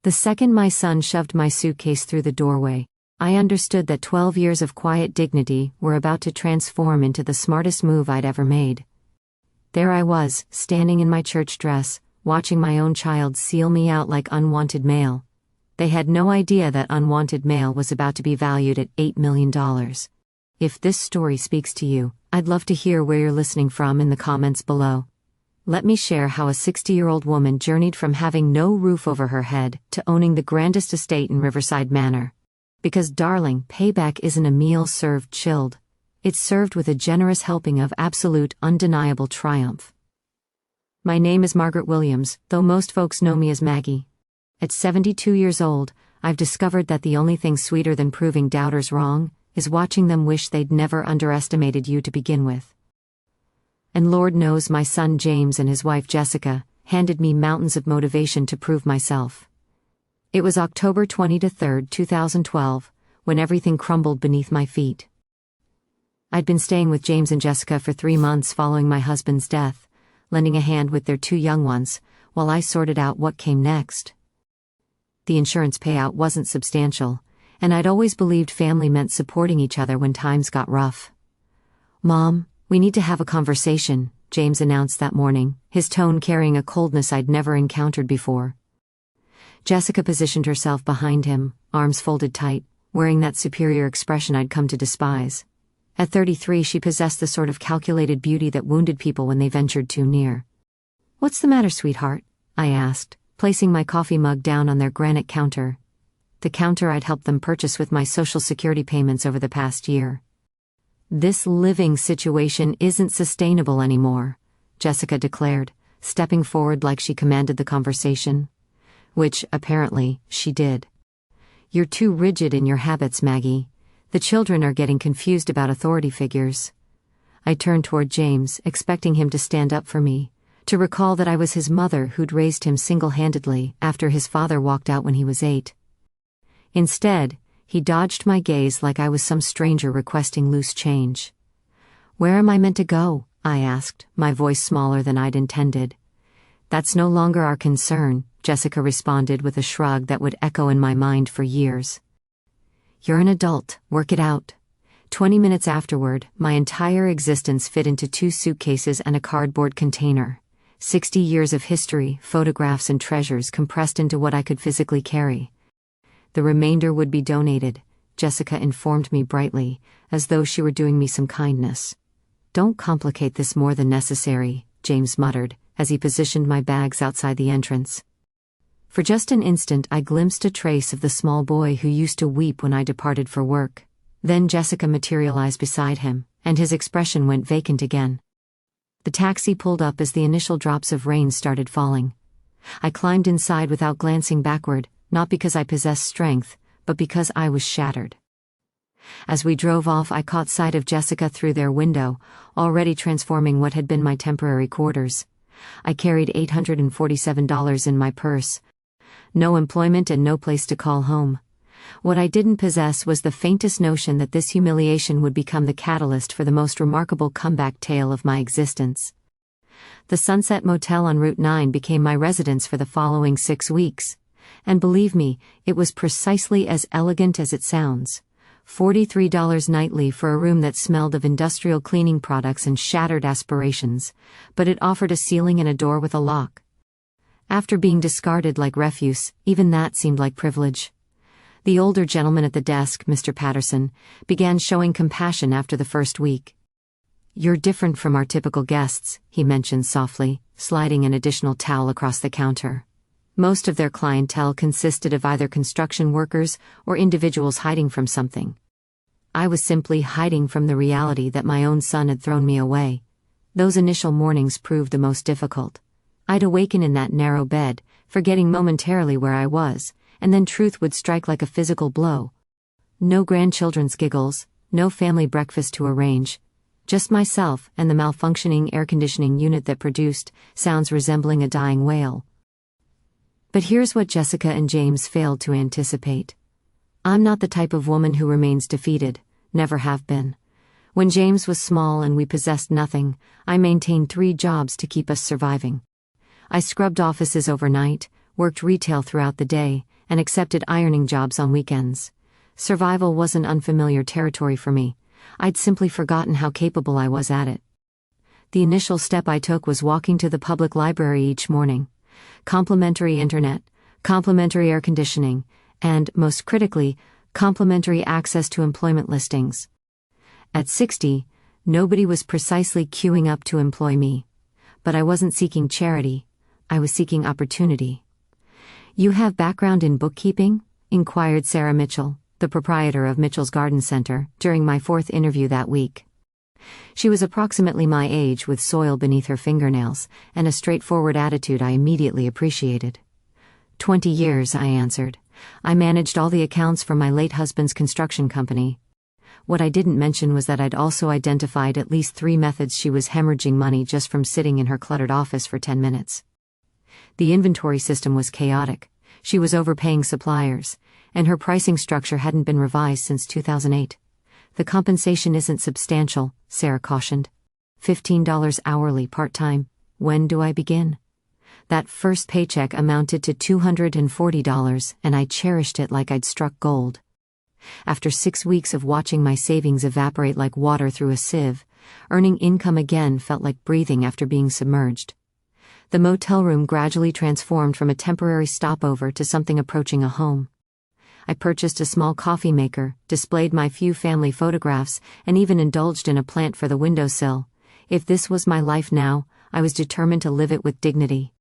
The second my son shoved my suitcase through the doorway, I understood that 12 years of quiet dignity were about to transform into the smartest move I'd ever made. There I was, standing in my church dress, watching my own child seal me out like unwanted mail. They had no idea that unwanted mail was about to be valued at $8 million. If this story speaks to you, I'd love to hear where you're listening from in the comments below. Let me share how a 60-year-old woman journeyed from having no roof over her head to owning the grandest estate in Riverside Manor. Because darling, payback isn't a meal served chilled. It's served with a generous helping of absolute, undeniable triumph. My name is Margaret Williams, though most folks know me as Maggie. At 72 years old, I've discovered that the only thing sweeter than proving doubters wrong is watching them wish they'd never underestimated you to begin with. And Lord knows my son James and his wife Jessica handed me mountains of motivation to prove myself. It was October 23, 2012, when everything crumbled beneath my feet. I'd been staying with James and Jessica for 3 months following my husband's death, lending a hand with their 2 young ones, while I sorted out what came next. The insurance payout wasn't substantial, and I'd always believed family meant supporting each other when times got rough. "Mom, we need to have a conversation," James announced that morning, his tone carrying a coldness I'd never encountered before. Jessica positioned herself behind him, arms folded tight, wearing that superior expression I'd come to despise. At 33, she possessed the sort of calculated beauty that wounded people when they ventured too near. "What's the matter, sweetheart?" I asked, placing my coffee mug down on their granite counter. The counter I'd helped them purchase with my Social Security payments over the past year. "This living situation isn't sustainable anymore," Jessica declared, stepping forward like she commanded the conversation. Which, apparently, she did. "You're too rigid in your habits, Maggie. The children are getting confused about authority figures." I turned toward James, expecting him to stand up for me, to recall that I was his mother who'd raised him single-handedly after his father walked out when he was 8. Instead, he dodged my gaze like I was some stranger requesting loose change. "Where am I meant to go?" I asked, my voice smaller than I'd intended. "That's no longer our concern," Jessica responded with a shrug that would echo in my mind for years. "You're an adult, work it out." 20 minutes afterward, my entire existence fit into 2 suitcases and a cardboard container. 60 years of history, photographs and treasures compressed into what I could physically carry. The remainder would be donated, Jessica informed me brightly, as though she were doing me some kindness. "Don't complicate this more than necessary," James muttered, as he positioned my bags outside the entrance. For just an instant I glimpsed a trace of the small boy who used to weep when I departed for work. Then Jessica materialized beside him, and his expression went vacant again. The taxi pulled up as the initial drops of rain started falling. I climbed inside without glancing backward, not because I possessed strength, but because I was shattered. As we drove off, I caught sight of Jessica through their window, already transforming what had been my temporary quarters. I carried $847 in my purse. No employment and no place to call home. What I didn't possess was the faintest notion that this humiliation would become the catalyst for the most remarkable comeback tale of my existence. The Sunset Motel on Route 9 became my residence for the following 6 weeks. And believe me, it was precisely as elegant as it sounds. $43 nightly for a room that smelled of industrial cleaning products and shattered aspirations, but it offered a ceiling and a door with a lock. After being discarded like refuse, even that seemed like privilege. The older gentleman at the desk, Mr. Patterson, began showing compassion after the first week. "You're different from our typical guests," he mentioned softly, sliding an additional towel across the counter. Most of their clientele consisted of either construction workers or individuals hiding from something. I was simply hiding from the reality that my own son had thrown me away. Those initial mornings proved the most difficult. I'd awaken in that narrow bed, forgetting momentarily where I was, and then truth would strike like a physical blow. No grandchildren's giggles, no family breakfast to arrange, just myself and the malfunctioning air conditioning unit that produced sounds resembling a dying whale. But here's what Jessica and James failed to anticipate. I'm not the type of woman who remains defeated, never have been. When James was small and we possessed nothing, I maintained 3 jobs to keep us surviving. I scrubbed offices overnight, worked retail throughout the day, and accepted ironing jobs on weekends. Survival wasn't unfamiliar territory for me. I'd simply forgotten how capable I was at it. The initial step I took was walking to the public library each morning. Complimentary internet, complimentary air conditioning, and, most critically, complimentary access to employment listings. At 60, nobody was precisely queuing up to employ me. But I wasn't seeking charity, I was seeking opportunity. "You have background in bookkeeping?" inquired Sarah Mitchell, the proprietor of Mitchell's Garden Center, during my 4th interview that week. She was approximately my age, with soil beneath her fingernails, and a straightforward attitude I immediately appreciated. 20 years, I answered. I managed all the accounts for my late husband's construction company. What I didn't mention was that I'd also identified at least 3 methods she was hemorrhaging money just from sitting in her cluttered office for 10 minutes. The inventory system was chaotic, she was overpaying suppliers, and her pricing structure hadn't been revised since 2008. "The compensation isn't substantial," Sarah cautioned. $15 hourly part-time. When do I begin? That first paycheck amounted to $240, and I cherished it like I'd struck gold. After 6 weeks of watching my savings evaporate like water through a sieve, earning income again felt like breathing after being submerged. The motel room gradually transformed from a temporary stopover to something approaching a home. I purchased a small coffee maker, displayed my few family photographs, and even indulged in a plant for the windowsill. If this was my life now, I was determined to live it with dignity.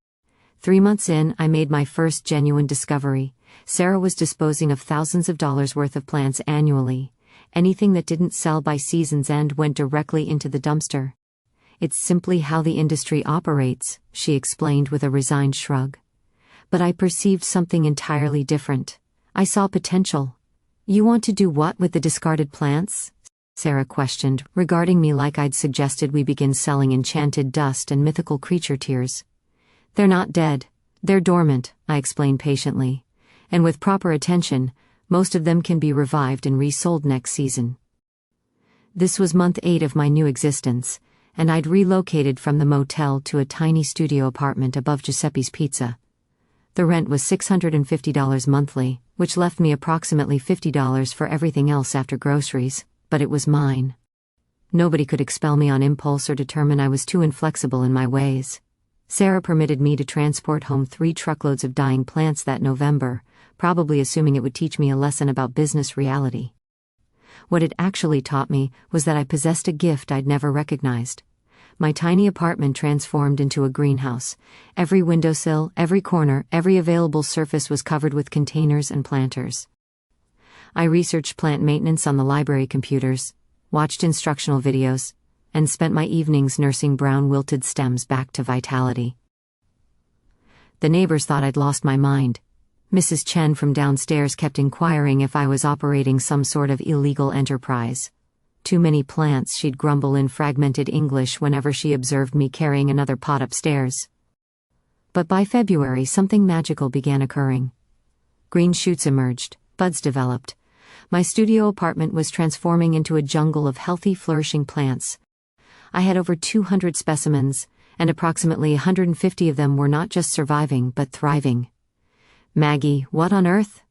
3 months in, I made my first genuine discovery. Sarah was disposing of thousands of dollars worth of plants annually. Anything that didn't sell by season's end went directly into the dumpster. "It's simply how the industry operates," she explained with a resigned shrug. But I perceived something entirely different. I saw potential. "You want to do what with the discarded plants?" Sarah questioned, regarding me like I'd suggested we begin selling enchanted dust and mythical creature tears. "They're not dead. They're dormant," I explained patiently. "And with proper attention, most of them can be revived and resold next season." This was month 8 of my new existence, and I'd relocated from the motel to a tiny studio apartment above Giuseppe's Pizza. The rent was $650 monthly, which left me approximately $50 for everything else after groceries, but it was mine. Nobody could expel me on impulse or determine I was too inflexible in my ways. Sarah permitted me to transport home 3 truckloads of dying plants that November, probably assuming it would teach me a lesson about business reality. What it actually taught me was that I possessed a gift I'd never recognized. My tiny apartment transformed into a greenhouse. Every windowsill, every corner, every available surface was covered with containers and planters. I researched plant maintenance on the library computers, watched instructional videos, and spent my evenings nursing brown wilted stems back to vitality. The neighbors thought I'd lost my mind. Mrs. Chen from downstairs kept inquiring if I was operating some sort of illegal enterprise. "Too many plants," she'd grumble in fragmented English whenever she observed me carrying another pot upstairs. But by February something magical began occurring. Green shoots emerged, buds developed. My studio apartment was transforming into a jungle of healthy, flourishing plants. I had over 200 specimens, and approximately 150 of them were not just surviving but thriving. "Maggie, what on earth?"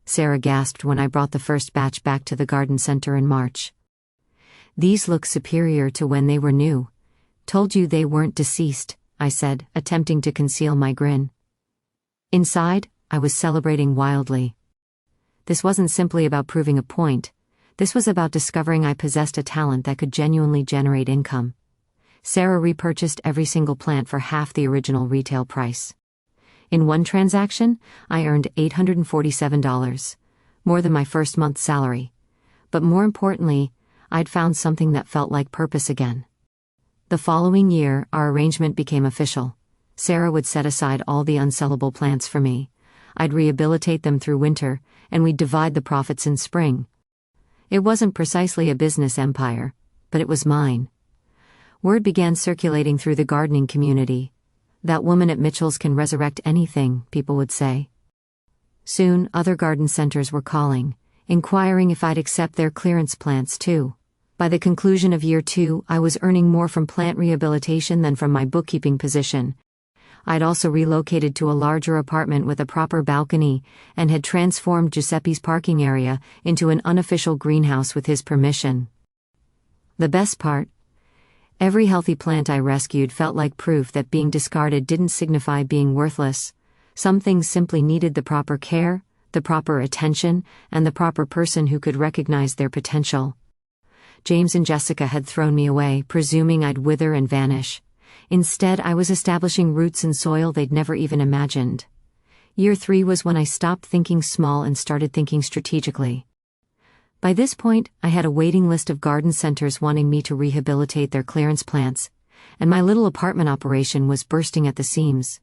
Sarah gasped when I brought the first batch back to the garden center in March. "These look superior to when they were new. Told you they weren't deceased," I said, attempting to conceal my grin. Inside, I was celebrating wildly. This wasn't simply about proving a point. This was about discovering I possessed a talent that could genuinely generate income. Sarah repurchased every single plant for half the original retail price. In one transaction, I earned $847, more than my first month's salary. But more importantly, I'd found something that felt like purpose again. The following year, our arrangement became official. Sarah would set aside all the unsellable plants for me. I'd rehabilitate them through winter, and we'd divide the profits in spring. It wasn't precisely a business empire, but it was mine. Word began circulating through the gardening community. "That woman at Mitchell's can resurrect anything," people would say. Soon, other garden centers were calling, inquiring if I'd accept their clearance plants too. By the conclusion of year 2, I was earning more from plant rehabilitation than from my bookkeeping position. I'd also relocated to a larger apartment with a proper balcony and had transformed Giuseppe's parking area into an unofficial greenhouse with his permission. The best part? Every healthy plant I rescued felt like proof that being discarded didn't signify being worthless. Some things simply needed the proper care, the proper attention, and the proper person who could recognize their potential. James and Jessica had thrown me away, presuming I'd wither and vanish. Instead, I was establishing roots in soil they'd never even imagined. Year 3 was when I stopped thinking small and started thinking strategically. By this point, I had a waiting list of garden centers wanting me to rehabilitate their clearance plants, and my little apartment operation was bursting at the seams.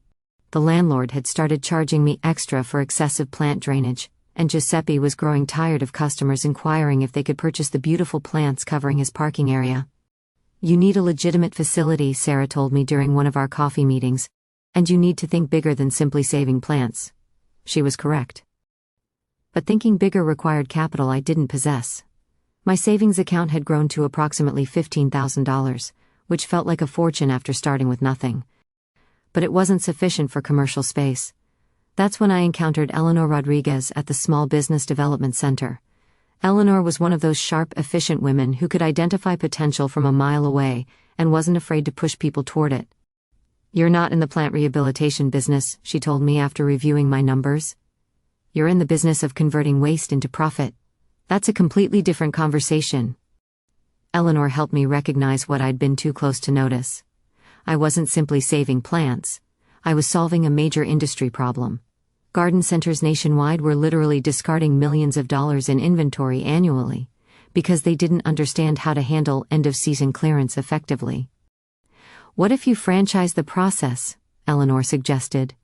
The landlord had started charging me extra for excessive plant drainage, and Giuseppe was growing tired of customers inquiring if they could purchase the beautiful plants covering his parking area. "You need a legitimate facility," Sarah told me during one of our coffee meetings, "and you need to think bigger than simply saving plants." She was correct. But thinking bigger required capital I didn't possess. My savings account had grown to approximately $15,000, which felt like a fortune after starting with nothing. But it wasn't sufficient for commercial space. That's when I encountered Eleanor Rodriguez at the Small Business Development Center. Eleanor was one of those sharp, efficient women who could identify potential from a mile away and wasn't afraid to push people toward it. "You're not in the plant rehabilitation business," she told me after reviewing my numbers. "You're in the business of converting waste into profit. That's a completely different conversation." Eleanor helped me recognize what I'd been too close to notice. I wasn't simply saving plants. I was solving a major industry problem. Garden centers nationwide were literally discarding millions of dollars in inventory annually because they didn't understand how to handle end-of-season clearance effectively. "What if you franchise the process?" Eleanor suggested.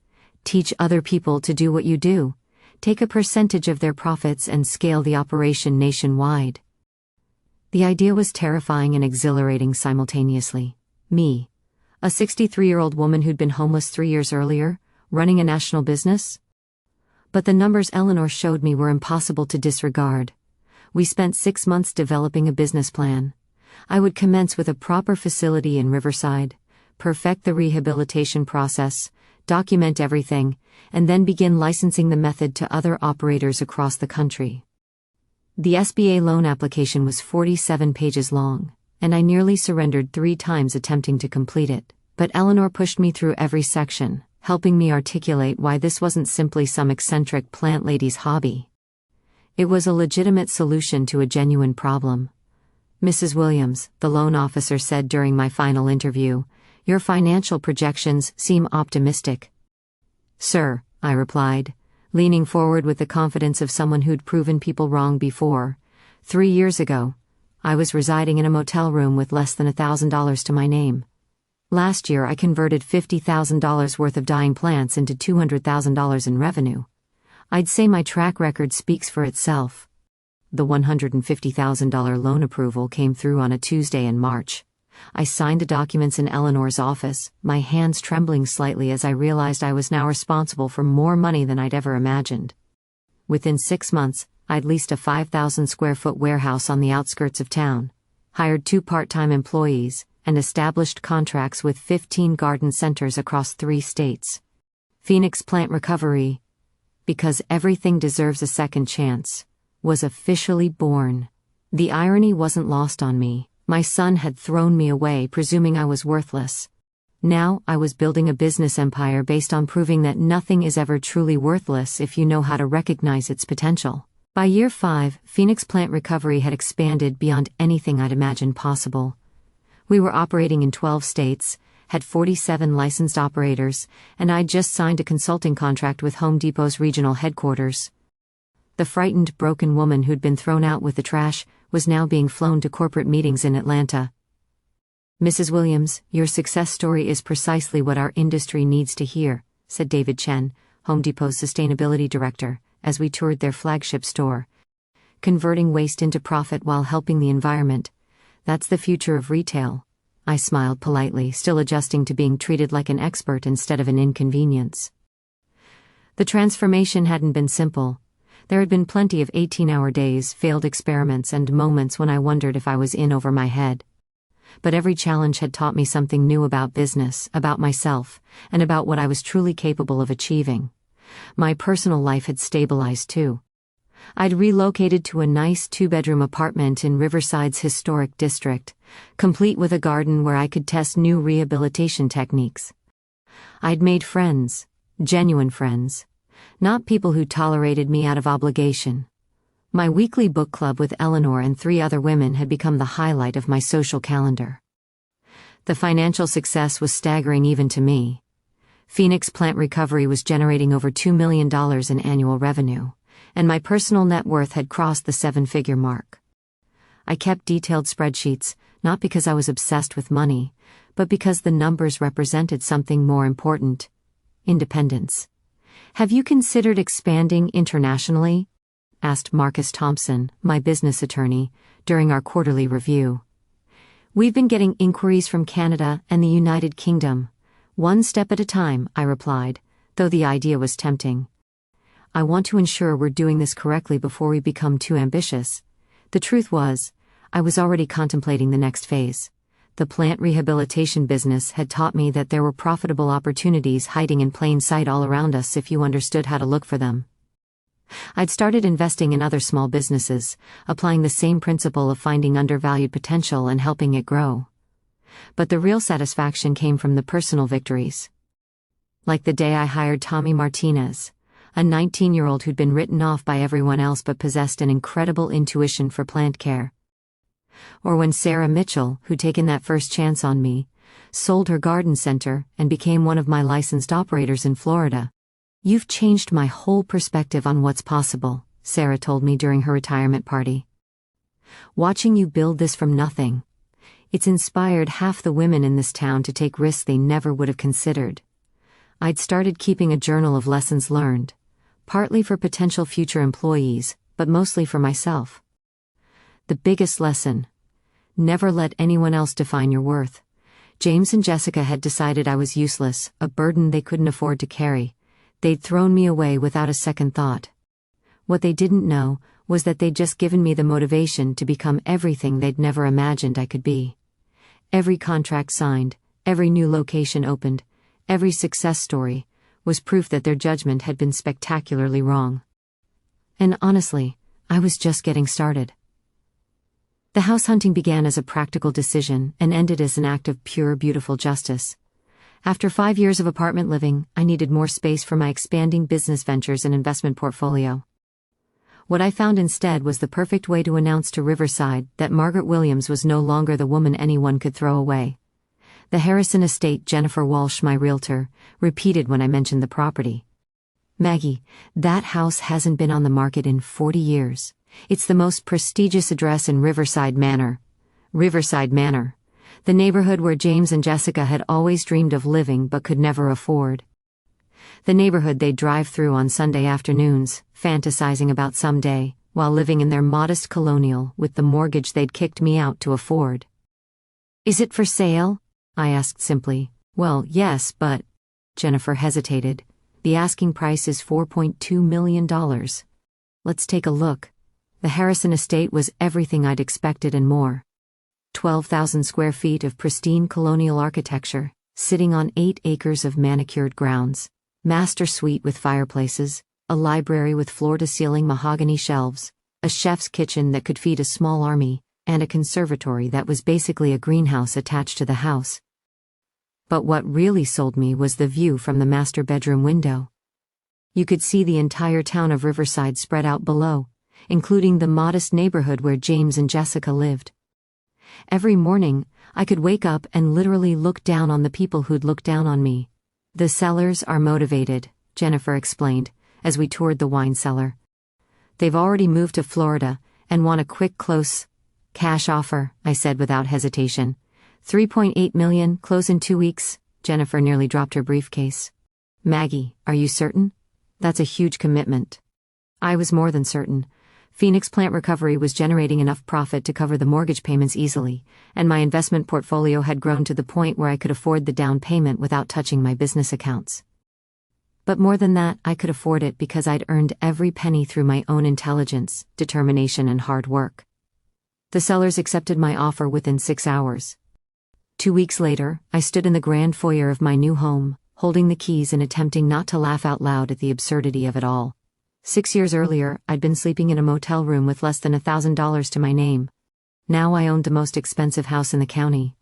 "Teach other people to do what you do. Take a percentage of their profits and scale the operation nationwide." The idea was terrifying and exhilarating simultaneously. Me, a 63-year-old woman who'd been homeless 3 years earlier, running a national business? But the numbers Eleanor showed me were impossible to disregard. We spent 6 months developing a business plan. I would commence with a proper facility in Riverside, perfect the rehabilitation process, document everything, and then begin licensing the method to other operators across the country. The SBA loan application was 47 pages long, and I nearly surrendered 3 times attempting to complete it, but Eleanor pushed me through every section, helping me articulate why this wasn't simply some eccentric plant lady's hobby. It was a legitimate solution to a genuine problem. "Mrs. Williams," the loan officer said during my final interview, "your financial projections seem optimistic." "Sir," I replied, leaning forward with the confidence of someone who'd proven people wrong before. 3 years ago, I was residing in a motel room with less than $1,000 to my name. Last year I converted $50,000 worth of dying plants into $200,000 in revenue. I'd say my track record speaks for itself. The $150,000 loan approval came through on a Tuesday in March. I signed the documents in Eleanor's office, my hands trembling slightly as I realized I was now responsible for more money than I'd ever imagined. Within 6 months, I'd leased a 5,000-square-foot warehouse on the outskirts of town, hired 2 part-time employees, and established contracts with 15 garden centers across 3 states. Phoenix Plant Recovery, because everything deserves a second chance, was officially born. The irony wasn't lost on me. My son had thrown me away, presuming I was worthless. Now, I was building a business empire based on proving that nothing is ever truly worthless if you know how to recognize its potential. By year 5, Phoenix Plant Recovery had expanded beyond anything I'd imagined possible. We were operating in 12 states, had 47 licensed operators, and I'd just signed a consulting contract with Home Depot's regional headquarters. The frightened, broken woman who'd been thrown out with the trash was now being flown to corporate meetings in Atlanta. "Mrs. Williams, your success story is precisely what our industry needs to hear," said David Chen, Home Depot's sustainability director, as we toured their flagship store. "Converting waste into profit while helping the environment. That's the future of retail." I smiled politely, still adjusting to being treated like an expert instead of an inconvenience. The transformation hadn't been simple. There had been plenty of 18-hour days, failed experiments, and moments when I wondered if I was in over my head. but every challenge had taught me something new about business, about myself, and about what I was truly capable of achieving. My personal life had stabilized too. I'd relocated to a nice 2-bedroom apartment in Riverside's historic district, complete with a garden where I could test new rehabilitation techniques. I'd made friends, genuine friends, not people who tolerated me out of obligation. My weekly book club with Eleanor and 3 other women had become the highlight of my social calendar. The financial success was staggering even to me. Phoenix Plant Recovery was generating over $2 million in annual revenue, and my personal net worth had crossed the 7-figure mark. I kept detailed spreadsheets, not because I was obsessed with money, but because the numbers represented something more important: independence. "Have you considered expanding internationally?" asked Marcus Thompson, my business attorney, during our quarterly review. "We've been getting inquiries from Canada and the United Kingdom. One step at a time," I replied, though the idea was tempting. I want to ensure we're doing this correctly before we become too ambitious. The truth was, I was already contemplating the next phase. The plant rehabilitation business had taught me that there were profitable opportunities hiding in plain sight all around us if you understood how to look for them. I'd started investing in other small businesses, applying the same principle of finding undervalued potential and helping it grow. But the real satisfaction came from the personal victories. Like the day I hired Tommy Martinez, a 19-year-old who'd been written off by everyone else but possessed an incredible intuition for plant care. Or when Sarah Mitchell, who'd taken that first chance on me, sold her garden center and became one of my licensed operators in Florida. "You've changed my whole perspective on what's possible," Sarah told me during her retirement party. "Watching you build this from nothing, it's inspired half the women in this town to take risks they never would have considered." I'd started keeping a journal of lessons learned, partly for potential future employees, but mostly for myself. The biggest lesson: never let anyone else define your worth. James and Jessica had decided I was useless, a burden they couldn't afford to carry. They'd thrown me away without a second thought. What they didn't know was that they'd just given me the motivation to become everything they'd never imagined I could be. Every contract signed, every new location opened, every success story was proof that their judgment had been spectacularly wrong. And honestly, I was just getting started. The house hunting began as a practical decision and ended as an act of pure, beautiful justice. After 5 years of apartment living, I needed more space for my expanding business ventures and investment portfolio. What I found instead was the perfect way to announce to Riverside that Margaret Williams was no longer the woman anyone could throw away. The Harrison estate, Jennifer Walsh, my realtor, repeated when I mentioned the property. "Maggie, that house hasn't been on the market in 40 years. It's the most prestigious address in Riverside Manor." Riverside Manor, the neighborhood where James and Jessica had always dreamed of living but could never afford. The neighborhood they'd drive through on Sunday afternoons, fantasizing about someday, while living in their modest colonial with the mortgage they'd kicked me out to afford. "Is it for sale?" I asked simply. "Well, yes, but..." Jennifer hesitated. "The asking price is $4.2 million. Let's take a look." The Harrison estate was everything I'd expected and more. 12,000 square feet of pristine colonial architecture, sitting on 8 acres of manicured grounds, master suite with fireplaces, a library with floor-to-ceiling mahogany shelves, a chef's kitchen that could feed a small army, and a conservatory that was basically a greenhouse attached to the house. But what really sold me was the view from the master bedroom window. You could see the entire town of Riverside spread out below, including the modest neighborhood where James and Jessica lived. Every morning, I could wake up and literally look down on the people who'd looked down on me. "The sellers are motivated," Jennifer explained, as we toured the wine cellar. "They've already moved to Florida and want a quick close cash offer," I said without hesitation. $3.8 million, close in 2 weeks." Jennifer nearly dropped her briefcase. "Maggie, are you certain? That's a huge commitment." I was more than certain. Phoenix Plant Recovery was generating enough profit to cover the mortgage payments easily, and my investment portfolio had grown to the point where I could afford the down payment without touching my business accounts. But more than that, I could afford it because I'd earned every penny through my own intelligence, determination, and hard work. The sellers accepted my offer within 6 hours. 2 weeks later, I stood in the grand foyer of my new home, holding the keys and attempting not to laugh out loud at the absurdity of it all. 6 years earlier, I'd been sleeping in a motel room with less than $1,000 to my name. Now I owned the most expensive house in the county.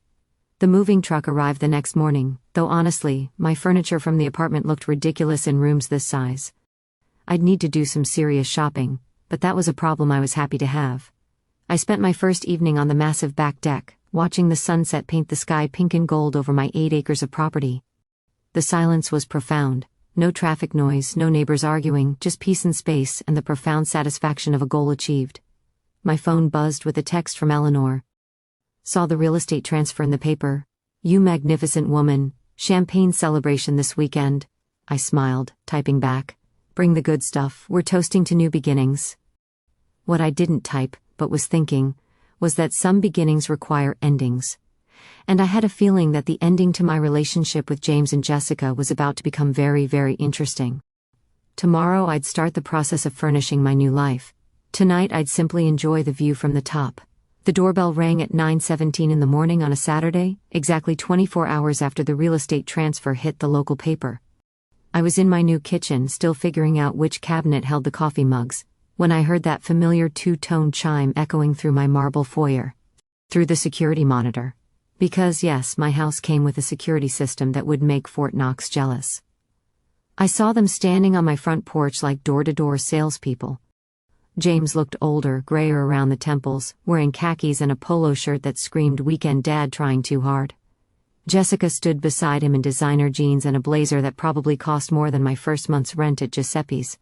The moving truck arrived the next morning, though honestly, my furniture from the apartment looked ridiculous in rooms this size. I'd need to do some serious shopping, but that was a problem I was happy to have. I spent my first evening on the massive back deck, watching the sunset paint the sky pink and gold over my 8 acres of property. The silence was profound. No traffic noise, no neighbors arguing, just peace and space and the profound satisfaction of a goal achieved. My phone buzzed with a text from Eleanor. Saw the real estate transfer in the paper. You magnificent woman, champagne celebration this weekend. I smiled, typing back. Bring the good stuff, we're toasting to new beginnings. What I didn't type, but was thinking, was that some beginnings require endings. And I had a feeling that the ending to my relationship with James and Jessica was about to become very, very interesting. Tomorrow I'd start the process of furnishing my new life. Tonight I'd simply enjoy the view from the top. The doorbell rang at 9:17 in the morning on a Saturday, exactly 24 hours after the real estate transfer hit the local paper. I was in my new kitchen, still figuring out which cabinet held the coffee mugs, when I heard that familiar two-tone chime echoing through my marble foyer. Through the security monitor. Because yes, my house came with a security system that would make Fort Knox jealous. I saw them standing on my front porch like door-to-door salespeople. James looked older, grayer around the temples, wearing khakis and a polo shirt that screamed weekend dad trying too hard. Jessica stood beside him in designer jeans and a blazer that probably cost more than my first month's rent at Giuseppe's.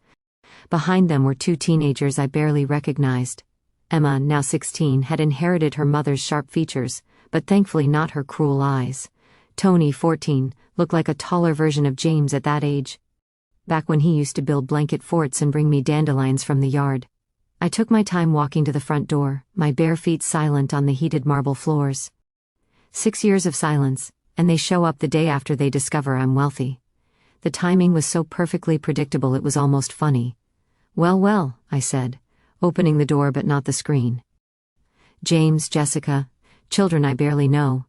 Behind them were 2 teenagers I barely recognized. Emma, now 16, had inherited her mother's sharp features, but thankfully not her cruel eyes. Tony, 14, looked like a taller version of James at that age. Back when he used to build blanket forts and bring me dandelions from the yard. I took my time walking to the front door, my bare feet silent on the heated marble floors. 6 years of silence, and they show up the day after they discover I'm wealthy. The timing was so perfectly predictable it was almost funny. Well, well, I said, opening the door but not the screen. James, Jessica, children I barely know.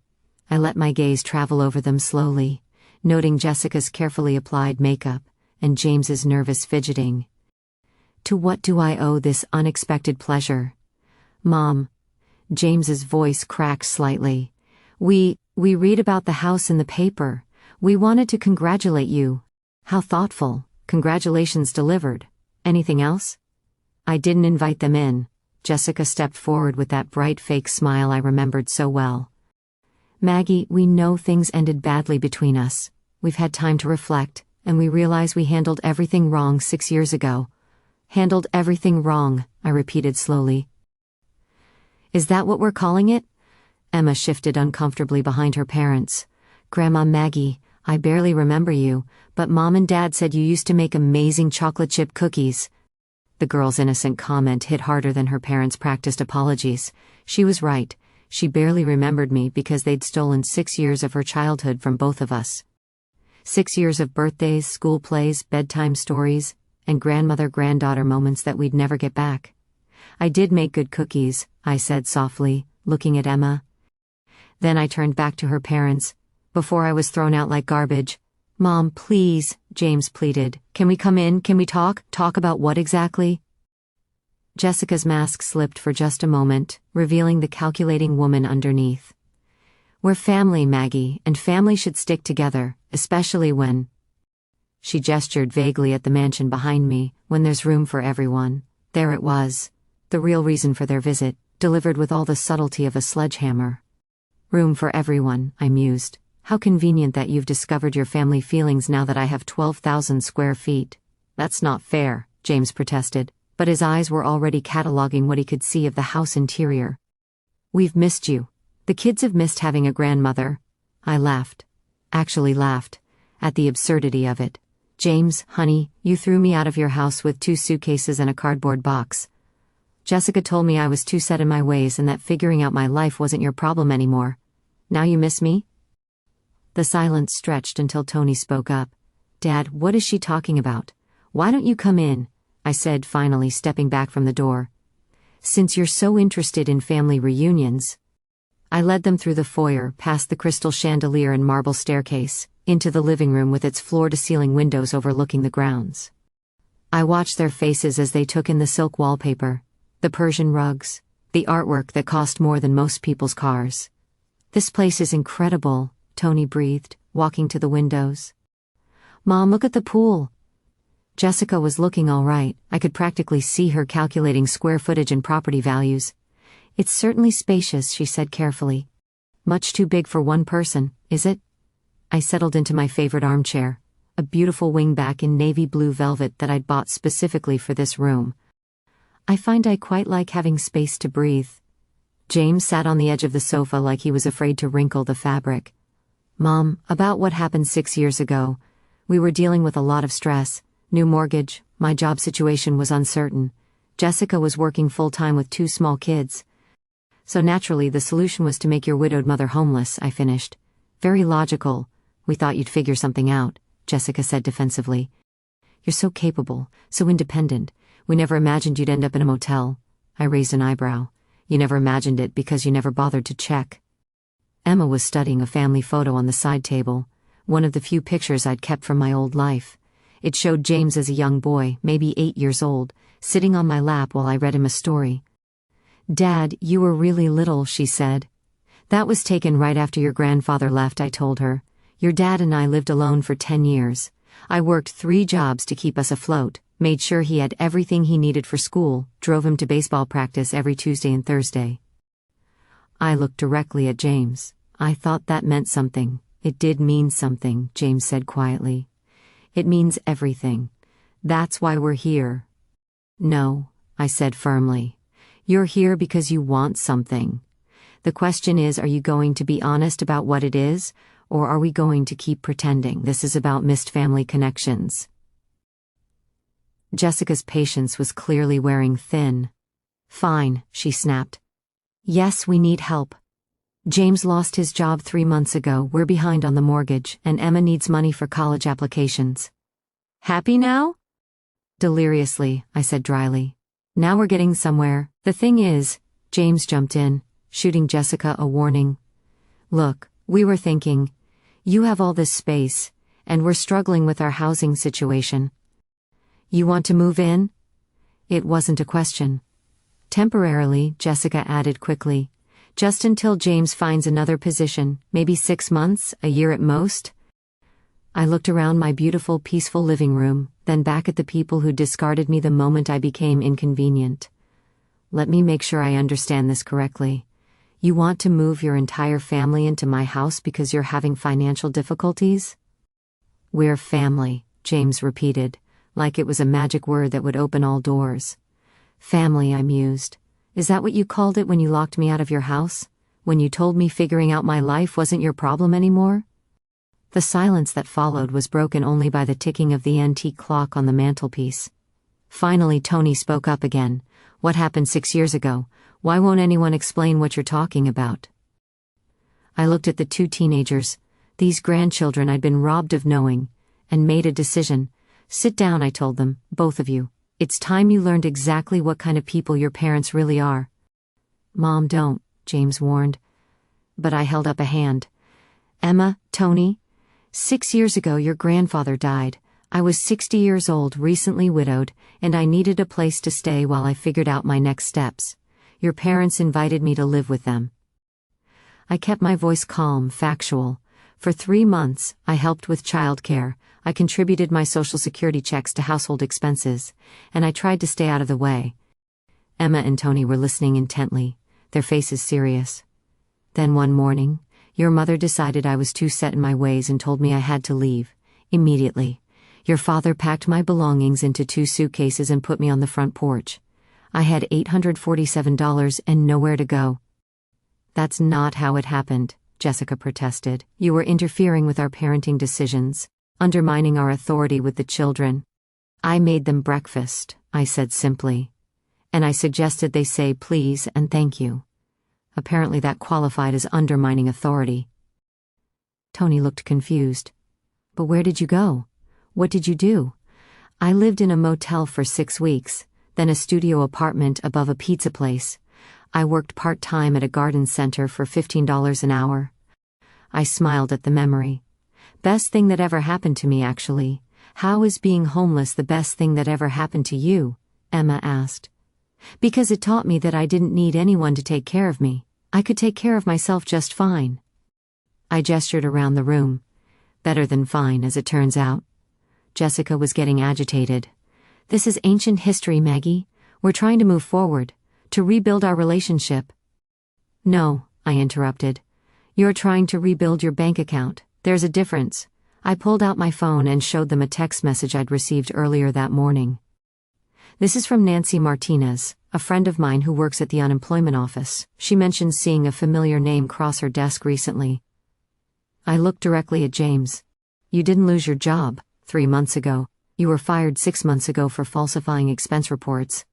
I let my gaze travel over them slowly, noting Jessica's carefully applied makeup, and James's nervous fidgeting. To what do I owe this unexpected pleasure? Mom. James's voice cracked slightly. We read about the house in the paper. We wanted to congratulate you. How thoughtful. Congratulations delivered. Anything else? I didn't invite them in. Jessica stepped forward with that bright fake smile I remembered so well. Maggie, we know things ended badly between us. We've had time to reflect, and we realize we handled everything wrong 6 years ago. Handled everything wrong, I repeated slowly. Is that what we're calling it? Emma shifted uncomfortably behind her parents. Grandma Maggie, I barely remember you, but Mom and Dad said you used to make amazing chocolate chip cookies. The girl's innocent comment hit harder than her parents' practiced apologies. She was right. She barely remembered me because they'd stolen 6 years of her childhood from both of us. 6 years of birthdays, school plays, bedtime stories, and grandmother-granddaughter moments that we'd never get back. I did make good cookies, I said softly, looking at Emma. Then I turned back to her parents, before I was thrown out like garbage. Mom, please, James pleaded. Can we come in? Can we talk? Talk about what exactly? Jessica's mask slipped for just a moment, revealing the calculating woman underneath. We're family, Maggie, and family should stick together, especially when... She gestured vaguely at the mansion behind me, when there's room for everyone. There it was. The real reason for their visit, delivered with all the subtlety of a sledgehammer. Room for everyone, I mused. How convenient that you've discovered your family feelings now that I have 12,000 square feet. That's not fair, James protested, but his eyes were already cataloging what he could see of the house interior. We've missed you. The kids have missed having a grandmother. I laughed. Actually laughed. At the absurdity of it. James, honey, you threw me out of your house with 2 suitcases and a cardboard box. Jessica told me I was too set in my ways and that figuring out my life wasn't your problem anymore. Now you miss me? The silence stretched until Tony spoke up. Dad, what is she talking about? Why don't you come in? I said, finally stepping back from the door. Since you're so interested in family reunions. I led them through the foyer, past the crystal chandelier and marble staircase, into the living room with its floor-to-ceiling windows overlooking the grounds. I watched their faces as they took in the silk wallpaper, the Persian rugs, the artwork that cost more than most people's cars. "This place is incredible," Tony breathed, walking to the windows. "Mom, look at the pool." Jessica was looking all right. I could practically see her calculating square footage and property values. "It's certainly spacious," she said carefully. "Much too big for one person, is it?" I settled into my favorite armchair, a beautiful wingback in navy blue velvet that I'd bought specifically for this room. "I find I quite like having space to breathe." James sat on the edge of the sofa like he was afraid to wrinkle the fabric. "Mom, about what happened 6 years ago. We were dealing with a lot of stress. New mortgage, my job situation was uncertain. Jessica was working full-time with 2 small kids. So naturally the solution was to make your widowed mother homeless," I finished. "Very logical. We thought you'd figure something out," Jessica said defensively. "You're so capable, so independent. We never imagined you'd end up in a motel." I raised an eyebrow. "You never imagined it because you never bothered to check." Emma was studying a family photo on the side table, one of the few pictures I'd kept from my old life. It showed James as a young boy, maybe 8 years old, sitting on my lap while I read him a story. "Dad, you were really little," she said. "That was taken right after your grandfather left," I told her. "Your dad and I lived alone for 10 years. I worked 3 jobs to keep us afloat, made sure he had everything he needed for school, drove him to baseball practice every Tuesday and Thursday." I looked directly at James. "I thought that meant something." "It did mean something," James said quietly. "It means everything. That's why we're here." "No," I said firmly. "You're here because you want something. The question is, are you going to be honest about what it is, or are we going to keep pretending this is about missed family connections?" Jessica's patience was clearly wearing thin. "Fine," she snapped. "Yes, we need help. James lost his job 3 months ago, we're behind on the mortgage, and Emma needs money for college applications." "Happy now?" "Deliriously," I said dryly. "Now we're getting somewhere. The thing is," James jumped in, shooting Jessica a warning. "Look, we were thinking, you have all this space, and we're struggling with our housing situation. You want to move in?" It wasn't a question. "Temporarily," Jessica added quickly. "Just until James finds another position, maybe 6 months, a year at most." I looked around my beautiful, peaceful living room, then back at the people who discarded me the moment I became inconvenient. "Let me make sure I understand this correctly. You want to move your entire family into my house because you're having financial difficulties?" "We're family," James repeated, like it was a magic word that would open all doors. "Family," I mused. "Is that what you called it when you locked me out of your house? When you told me figuring out my life wasn't your problem anymore?" The silence that followed was broken only by the ticking of the antique clock on the mantelpiece. Finally Tony spoke up again. "What happened 6 years ago? Why won't anyone explain what you're talking about?" I looked at the 2 teenagers, these grandchildren I'd been robbed of knowing, and made a decision. "Sit down," I told them, "both of you. It's time you learned exactly what kind of people your parents really are." "Mom, don't," James warned. But I held up a hand. "Emma, Tony, 6 years ago your grandfather died. I was 60 years old, recently widowed, and I needed a place to stay while I figured out my next steps. Your parents invited me to live with them." I kept my voice calm, factual. For 3 months, I helped with childcare, I contributed my Social Security checks to household expenses, and I tried to stay out of the way. Emma and Tony were listening intently, their faces serious. "Then one morning, your mother decided I was too set in my ways and told me I had to leave. Immediately. Your father packed my belongings into 2 suitcases and put me on the front porch. I had $847 and nowhere to go." "That's not how it happened," Jessica protested. "You were interfering with our parenting decisions, undermining our authority with the children." "I made them breakfast," I said simply. "And I suggested they say please and thank you." Apparently that qualified as undermining authority. Tony looked confused. "But where did you go? What did you do?" "I lived in a motel for 6 weeks, then a studio apartment above a pizza place. I worked part-time at a garden center for $15 an hour. I smiled at the memory. Best thing that ever happened to me, actually. How is being homeless the best thing that ever happened to you? Emma asked. Because it taught me that I didn't need anyone to take care of me. I could take care of myself just fine. I gestured around the room. Better than fine, as it turns out. Jessica was getting agitated. This is ancient history, Maggie. We're trying to move forward, to rebuild our relationship. No, I interrupted. You're trying to rebuild your bank account. There's a difference. I pulled out my phone and showed them a text message I'd received earlier that morning. This is from Nancy Martinez, a friend of mine who works at the unemployment office. She mentioned seeing a familiar name cross her desk recently. I looked directly at James. You didn't lose your job 3 months ago. You were fired 6 months ago for falsifying expense reports.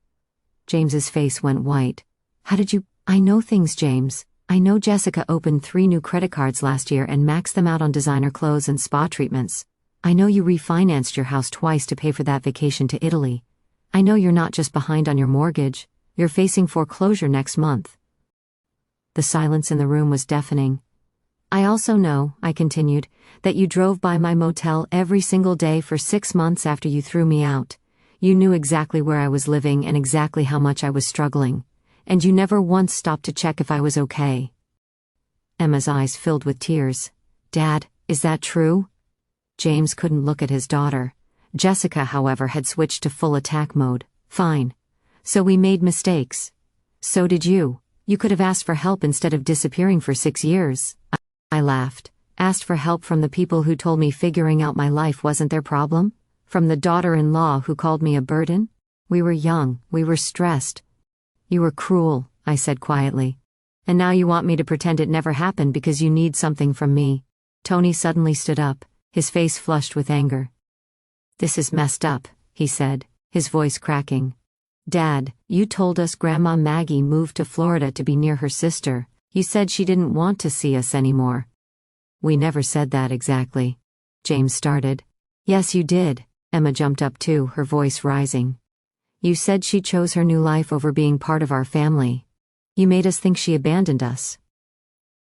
James's face went white. How did you— I know things, James. I know Jessica opened 3 new credit cards last year and maxed them out on designer clothes and spa treatments. I know you refinanced your house twice to pay for that vacation to Italy. I know you're not just behind on your mortgage, you're facing foreclosure next month. The silence in the room was deafening. I also know, I continued, that you drove by my motel every single day for 6 months after you threw me out. You knew exactly where I was living and exactly how much I was struggling. And you never once stopped to check if I was okay. Emma's eyes filled with tears. Dad, is that true? James couldn't look at his daughter. Jessica, however, had switched to full attack mode. Fine. So we made mistakes. So did you. You could have asked for help instead of disappearing for 6 years. I laughed. Asked for help from the people who told me figuring out my life wasn't their problem? From the daughter-in-law who called me a burden? We were young, we were stressed. You were cruel, I said quietly. And now you want me to pretend it never happened because you need something from me. Tony suddenly stood up, his face flushed with anger. This is messed up, he said, his voice cracking. Dad, you told us Grandma Maggie moved to Florida to be near her sister. You said she didn't want to see us anymore. We never said that exactly. James started. Yes, you did. Emma jumped up too, her voice rising. You said she chose her new life over being part of our family. You made us think she abandoned us.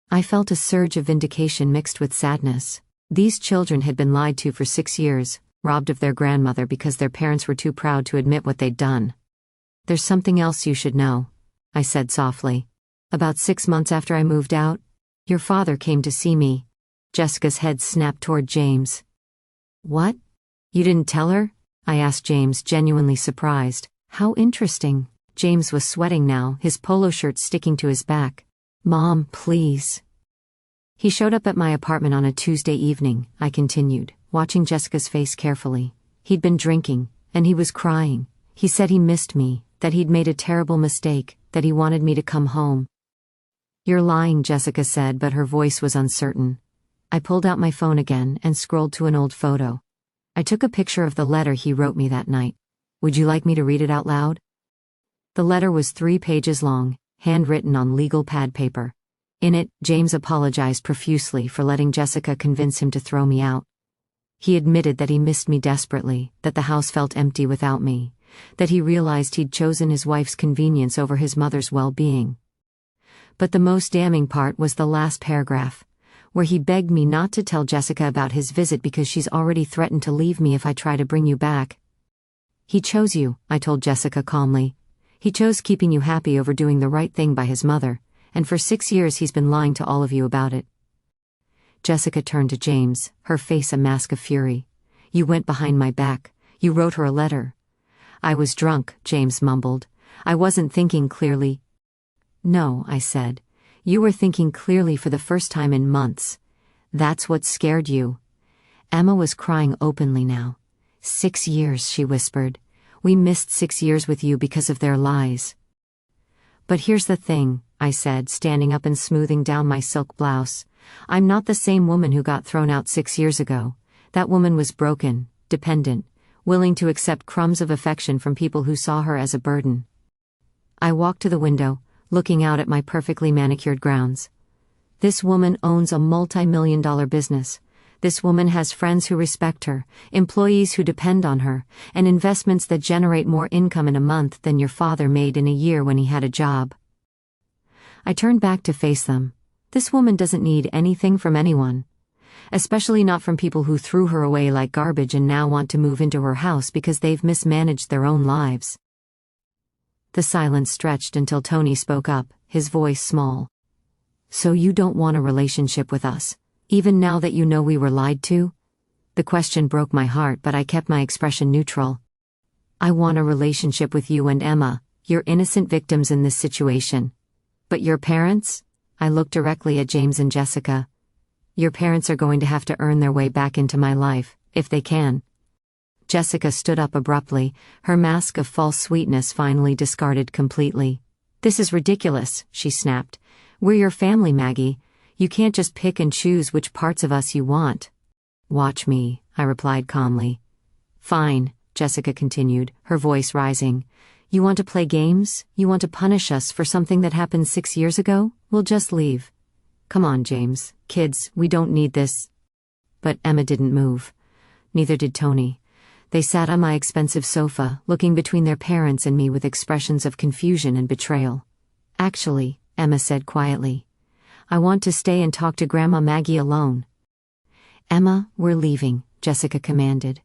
I felt a surge of vindication mixed with sadness. These children had been lied to for 6 years, robbed of their grandmother because their parents were too proud to admit what they'd done. There's something else you should know, I said softly. About 6 months after I moved out, your father came to see me. Jessica's head snapped toward James. What? You didn't tell her? I asked James, genuinely surprised. How interesting. James was sweating now, his polo shirt sticking to his back. Mom, please. He showed up at my apartment on a Tuesday evening, I continued, watching Jessica's face carefully. He'd been drinking, and he was crying. He said he missed me, that he'd made a terrible mistake, that he wanted me to come home. You're lying, Jessica said, but her voice was uncertain. I pulled out my phone again and scrolled to an old photo. I took a picture of the letter he wrote me that night. Would you like me to read it out loud? The letter was 3 pages long, handwritten on legal pad paper. In it, James apologized profusely for letting Jessica convince him to throw me out. He admitted that he missed me desperately, that the house felt empty without me, that he realized he'd chosen his wife's convenience over his mother's well-being. But the most damning part was the last paragraph, where he begged me not to tell Jessica about his visit because she's already threatened to leave me if I try to bring you back. He chose you, I told Jessica calmly. He chose keeping you happy over doing the right thing by his mother, and for 6 years he's been lying to all of you about it. Jessica turned to James, her face a mask of fury. You went behind my back. You wrote her a letter. I was drunk, James mumbled. I wasn't thinking clearly. No, I said. You were thinking clearly for the first time in months. That's what scared you. Emma was crying openly now. 6 years, she whispered. We missed 6 years with you because of their lies. But here's the thing, I said, standing up and smoothing down my silk blouse. I'm not the same woman who got thrown out 6 years ago. That woman was broken, dependent, willing to accept crumbs of affection from people who saw her as a burden. I walked to the window, looking out at my perfectly manicured grounds. This woman owns a multi-million-dollar business. This woman has friends who respect her, employees who depend on her, and investments that generate more income in a month than your father made in a year when he had a job. I turned back to face them. This woman doesn't need anything from anyone. Especially not from people who threw her away like garbage and now want to move into her house because they've mismanaged their own lives. The silence stretched until Tony spoke up, his voice small. So you don't want a relationship with us, even now that you know we were lied to? The question broke my heart, but I kept my expression neutral. I want a relationship with you and Emma, you're innocent victims in this situation. But your parents? I looked directly at James and Jessica. Your parents are going to have to earn their way back into my life, if they can. Jessica stood up abruptly, her mask of false sweetness finally discarded completely. This is ridiculous, she snapped. We're your family, Maggie. You can't just pick and choose which parts of us you want. Watch me, I replied calmly. Fine, Jessica continued, her voice rising. You want to play games? You want to punish us for something that happened 6 years ago? We'll just leave. Come on, James. Kids, we don't need this. But Emma didn't move. Neither did Tony. They sat on my expensive sofa, looking between their parents and me with expressions of confusion and betrayal. Actually, Emma said quietly, I want to stay and talk to Grandma Maggie alone. Emma, we're leaving, Jessica commanded.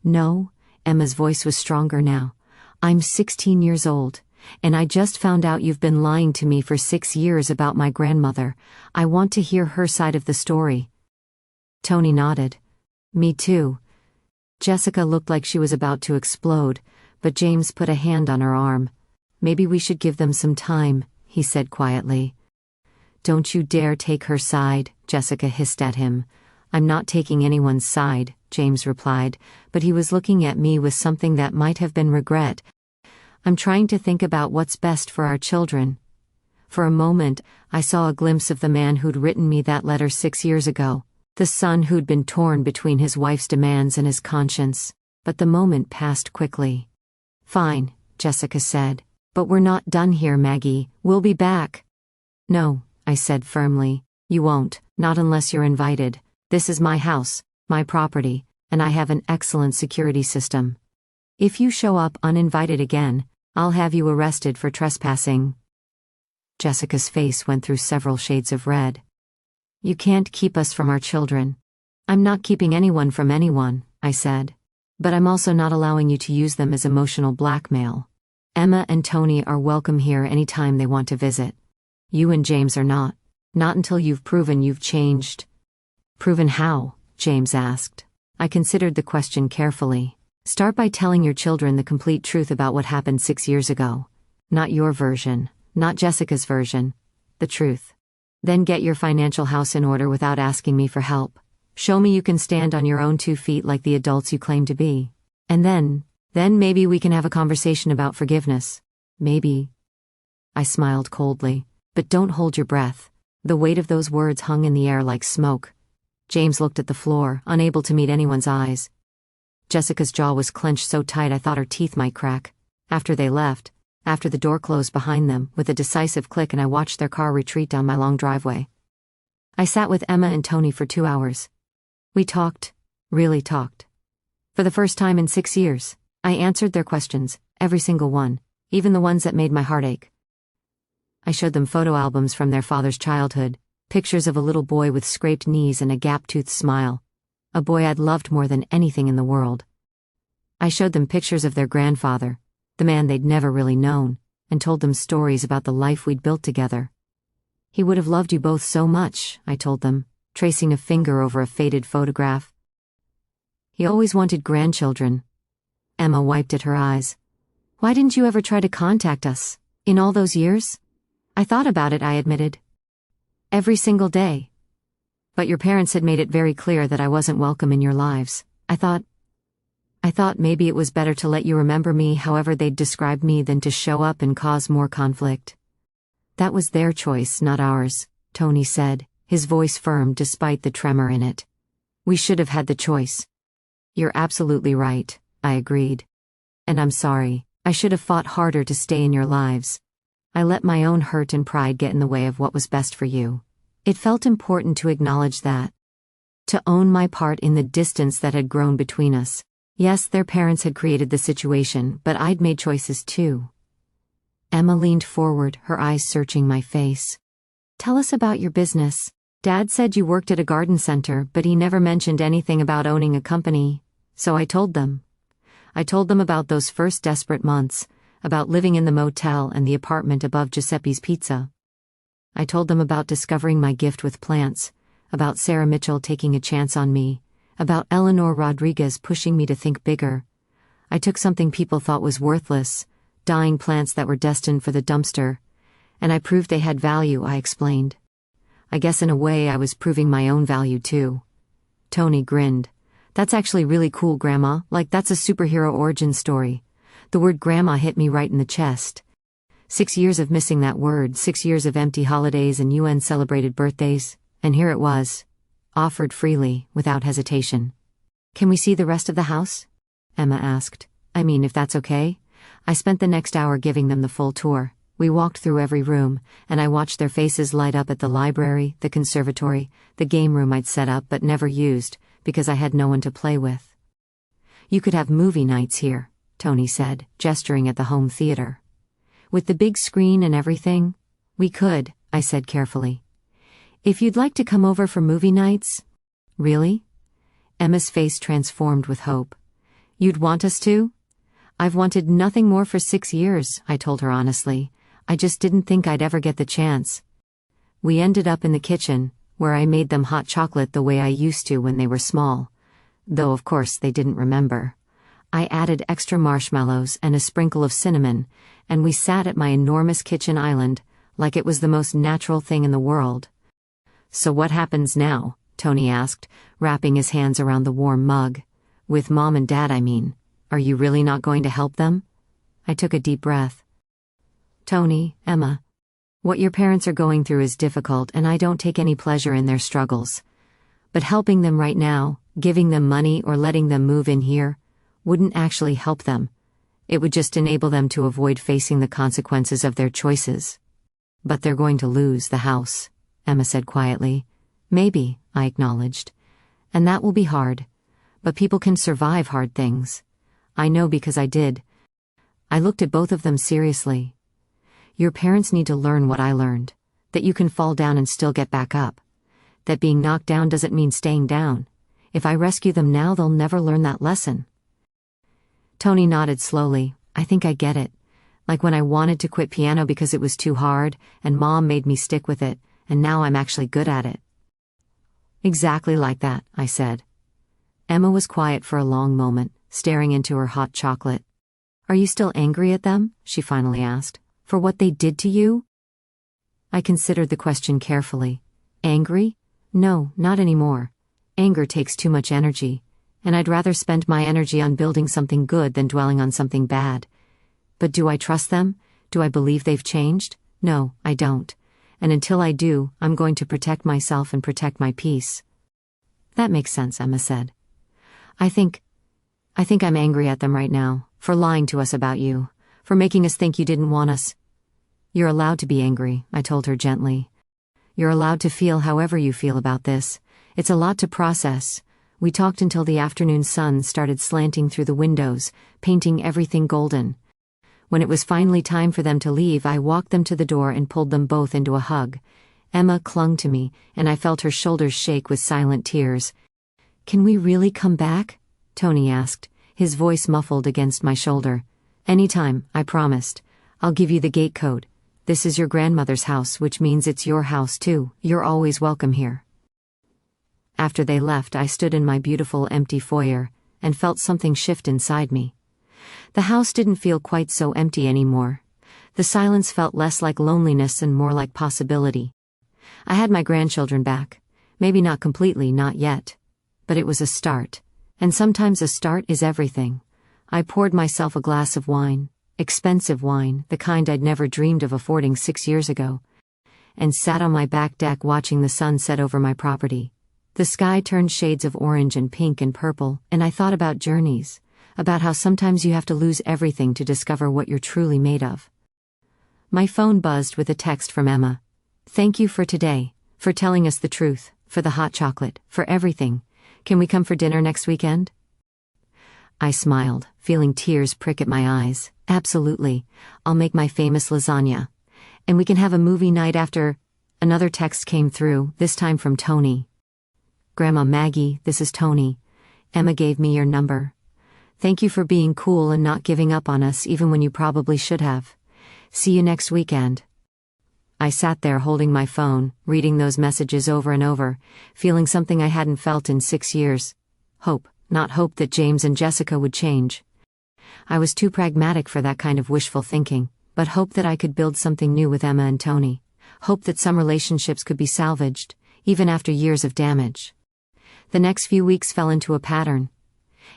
No, Emma's voice was stronger now. I'm 16 years old, and I just found out you've been lying to me for 6 years about my grandmother. I want to hear her side of the story. Tony nodded. Me too. Jessica looked like she was about to explode, but James put a hand on her arm. Maybe we should give them some time, he said quietly. Don't you dare take her side, Jessica hissed at him. I'm not taking anyone's side, James replied, but he was looking at me with something that might have been regret. I'm trying to think about what's best for our children. For a moment, I saw a glimpse of the man who'd written me that letter 6 years ago, the son who'd been torn between his wife's demands and his conscience, but the moment passed quickly. Fine, Jessica said, but we're not done here, Maggie, we'll be back. No, I said firmly, you won't, not unless you're invited. This is my house, my property, and I have an excellent security system. If you show up uninvited again, I'll have you arrested for trespassing. Jessica's face went through several shades of red. You can't keep us from our children. I'm not keeping anyone from anyone, I said. But I'm also not allowing you to use them as emotional blackmail. Emma and Tony are welcome here anytime they want to visit. You and James are not. Not until you've proven you've changed. Proven how? James asked. I considered the question carefully. Start by telling your children the complete truth about what happened 6 years ago. Not your version, not Jessica's version. The truth. Then get your financial house in order without asking me for help. Show me you can stand on your own 2 feet like the adults you claim to be. And then maybe we can have a conversation about forgiveness. Maybe. I smiled coldly. But don't hold your breath. The weight of those words hung in the air like smoke. James looked at the floor, unable to meet anyone's eyes. Jessica's jaw was clenched so tight I thought her teeth might crack. After they left, after the door closed behind them, with a decisive click, and I watched their car retreat down my long driveway. I sat with Emma and Tony for 2 hours. We talked, really talked. For the first time in 6 years, I answered their questions, every single one, even the ones that made my heart ache. I showed them photo albums from their father's childhood, pictures of a little boy with scraped knees and a gap-toothed smile. A boy I'd loved more than anything in the world. I showed them pictures of their grandfather, the man they'd never really known, and told them stories about the life we'd built together. He would have loved you both so much, I told them, tracing a finger over a faded photograph. He always wanted grandchildren. Emma wiped at her eyes. Why didn't you ever try to contact us, in all those years? I thought about it, I admitted. Every single day. But your parents had made it very clear that I wasn't welcome in your lives. I thought maybe it was better to let you remember me however they'd described me than to show up and cause more conflict. That was their choice, not ours, Tony said, his voice firm despite the tremor in it. We should have had the choice. You're absolutely right, I agreed. And I'm sorry, I should have fought harder to stay in your lives. I let my own hurt and pride get in the way of what was best for you. It felt important to acknowledge that. To own my part in the distance that had grown between us. Yes, their parents had created the situation, but I'd made choices too. Emma leaned forward, her eyes searching my face. Tell us about your business. Dad said you worked at a garden center, but he never mentioned anything about owning a company. So I told them. I told them about those first desperate months, about living in the motel and the apartment above Giuseppe's Pizza. I told them about discovering my gift with plants, about Sarah Mitchell taking a chance on me, about Eleanor Rodriguez pushing me to think bigger. I took something people thought was worthless, dying plants that were destined for the dumpster, and I proved they had value, I explained. I guess in a way I was proving my own value too. Tony grinned. That's actually really cool, Grandma, like that's a superhero origin story. The word grandma hit me right in the chest. 6 years of missing that word, 6 years of empty holidays and UN-celebrated birthdays, and here it was. Offered freely, without hesitation. Can we see the rest of the house? Emma asked. I mean, if that's okay? I spent the next hour giving them the full tour. We walked through every room, and I watched their faces light up at the library, the conservatory, the game room I'd set up but never used, because I had no one to play with. You could have movie nights here, Tony said, gesturing at the home theater. With the big screen and everything? We could, I said carefully. If you'd like to come over for movie nights? Really? Emma's face transformed with hope. You'd want us to? I've wanted nothing more for 6 years, I told her honestly. I just didn't think I'd ever get the chance. We ended up in the kitchen, where I made them hot chocolate the way I used to when they were small. Though of course they didn't remember. I added extra marshmallows and a sprinkle of cinnamon, and we sat at my enormous kitchen island, like it was the most natural thing in the world. So what happens now? Tony asked, wrapping his hands around the warm mug. With Mom and Dad, I mean. Are you really not going to help them? I took a deep breath. Tony, Emma. What your parents are going through is difficult and I don't take any pleasure in their struggles. But helping them right now, giving them money or letting them move in here, wouldn't actually help them. It would just enable them to avoid facing the consequences of their choices. But they're going to lose the house, Emma said quietly. Maybe, I acknowledged. And that will be hard. But people can survive hard things. I know because I did. I looked at both of them seriously. Your parents need to learn what I learned. That you can fall down and still get back up. That being knocked down doesn't mean staying down. If I rescue them now, they'll never learn that lesson. Tony nodded slowly. I think I get it. Like when I wanted to quit piano because it was too hard, and Mom made me stick with it, and now I'm actually good at it. Exactly like that, I said. Emma was quiet for a long moment, staring into her hot chocolate. Are you still angry at them? She finally asked. For what they did to you? I considered the question carefully. Angry? No, not anymore. Anger takes too much energy, and I'd rather spend my energy on building something good than dwelling on something bad. But do I trust them? Do I believe they've changed? No, I don't. And until I do, I'm going to protect myself and protect my peace. That makes sense, Emma said. I think I'm angry at them right now, for lying to us about you. For making us think you didn't want us. You're allowed to be angry, I told her gently. You're allowed to feel however you feel about this. It's a lot to process. We talked until the afternoon sun started slanting through the windows, painting everything golden. When it was finally time for them to leave, I walked them to the door and pulled them both into a hug. Emma clung to me, and I felt her shoulders shake with silent tears. Can we really come back? Tony asked, his voice muffled against my shoulder. Anytime, I promised. I'll give you the gate code. This is your grandmother's house, which means it's your house too. You're always welcome here. After they left, I stood in my beautiful empty foyer, and felt something shift inside me. The house didn't feel quite so empty anymore. The silence felt less like loneliness and more like possibility. I had my grandchildren back. Maybe not completely, not yet. But it was a start. And sometimes a start is everything. I poured myself a glass of wine, expensive wine, the kind I'd never dreamed of affording 6 years ago, and sat on my back deck watching the sun set over my property. The sky turned shades of orange and pink and purple, and I thought about journeys, about how sometimes you have to lose everything to discover what you're truly made of. My phone buzzed with a text from Emma. Thank you for today, for telling us the truth, for the hot chocolate, for everything. Can we come for dinner next weekend? I smiled, feeling tears prick at my eyes. Absolutely. I'll make my famous lasagna. And we can have a movie night after. Another text came through, this time from Tony. Grandma Maggie, this is Tony. Emma gave me your number. Thank you for being cool and not giving up on us even when you probably should have. See you next weekend. I sat there holding my phone, reading those messages over and over, feeling something I hadn't felt in 6 years. Hope, not hope that James and Jessica would change. I was too pragmatic for that kind of wishful thinking, but hope that I could build something new with Emma and Tony. Hope that some relationships could be salvaged, even after years of damage. The next few weeks fell into a pattern.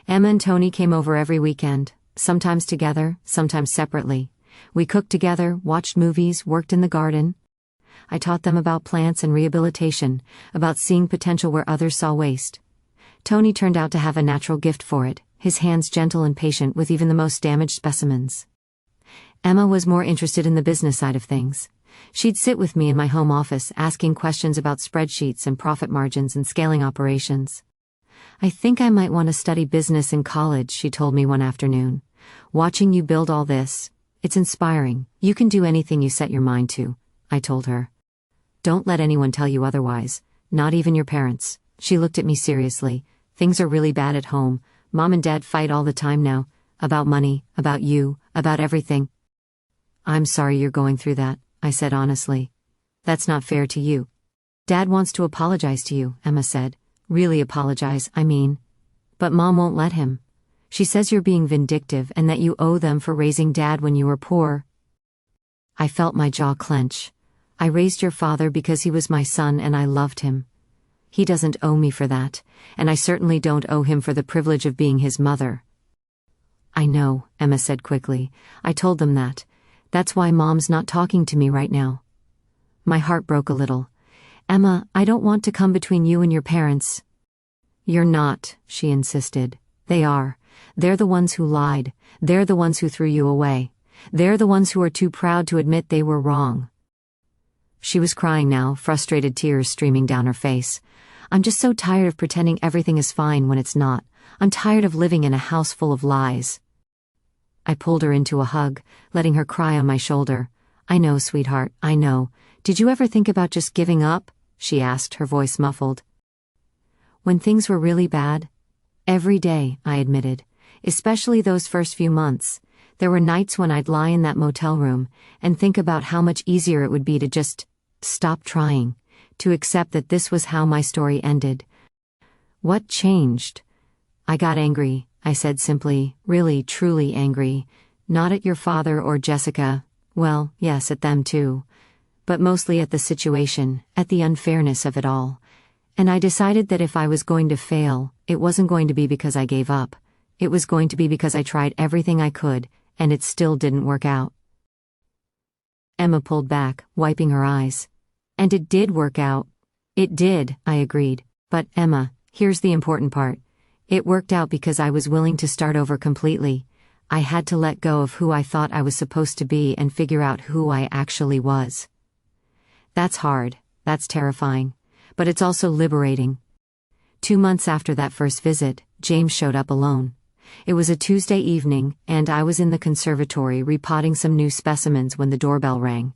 Emma and Tony came over every weekend, sometimes together, sometimes separately. We cooked together, watched movies, worked in the garden. I taught them about plants and rehabilitation, about seeing potential where others saw waste. Tony turned out to have a natural gift for it, his hands gentle and patient with even the most damaged specimens. Emma was more interested in the business side of things. She'd sit with me in my home office asking questions about spreadsheets and profit margins and scaling operations. I think I might want to study business in college, she told me one afternoon. Watching you build all this, it's inspiring. You can do anything you set your mind to, I told her. Don't let anyone tell you otherwise, not even your parents. She looked at me seriously. Things are really bad at home. Mom and Dad fight all the time now. About money, about you, about everything. I'm sorry you're going through that, I said honestly. That's not fair to you. Dad wants to apologize to you, Emma said. Really apologize, I mean. But Mom won't let him. She says you're being vindictive and that you owe them for raising Dad when you were poor. I felt my jaw clench. I raised your father because he was my son and I loved him. He doesn't owe me for that, and I certainly don't owe him for the privilege of being his mother. I know, Emma said quickly. I told them that. That's why Mom's not talking to me right now. My heart broke a little. Emma, I don't want to come between you and your parents. You're not, she insisted. They are. They're the ones who lied. They're the ones who threw you away. They're the ones who are too proud to admit they were wrong. She was crying now, frustrated tears streaming down her face. I'm just so tired of pretending everything is fine when it's not. I'm tired of living in a house full of lies. I pulled her into a hug, letting her cry on my shoulder. I know, sweetheart, I know. Did you ever think about just giving up? She asked, her voice muffled. When things were really bad? Every day, I admitted. Especially those first few months. There were nights when I'd lie in that motel room and think about how much easier it would be to just stop trying, to accept that this was how my story ended. What changed? I got angry, I said simply, really, truly angry. Not at your father or Jessica. Well, yes, at them too. But mostly at the situation, at the unfairness of it all. And I decided that if I was going to fail, it wasn't going to be because I gave up. It was going to be because I tried everything I could, and it still didn't work out. Emma pulled back, wiping her eyes. And it did work out. It did, I agreed. But, Emma, here's the important part. It worked out because I was willing to start over completely. I had to let go of who I thought I was supposed to be and figure out who I actually was. That's hard, that's terrifying. But it's also liberating. 2 months after that first visit, James showed up alone. It was a Tuesday evening, and I was in the conservatory repotting some new specimens when the doorbell rang.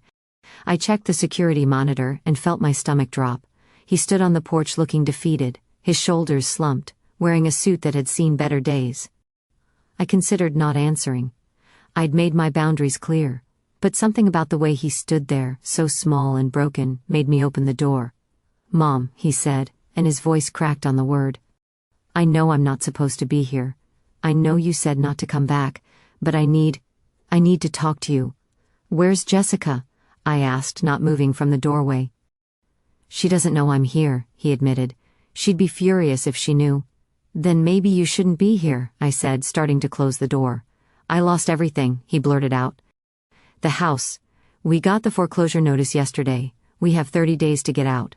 I checked the security monitor and felt my stomach drop. He stood on the porch looking defeated, his shoulders slumped, wearing a suit that had seen better days. I considered not answering. I'd made my boundaries clear, but something about the way he stood there, so small and broken, made me open the door. Mom, he said, and his voice cracked on the word. I know I'm not supposed to be here. I know you said not to come back, but I need to talk to you. Where's Jessica? I asked, not moving from the doorway. She doesn't know I'm here, he admitted. She'd be furious if she knew. Then maybe you shouldn't be here, I said, starting to close the door. I lost everything, he blurted out. The house. We got the foreclosure notice yesterday. We have 30 days to get out.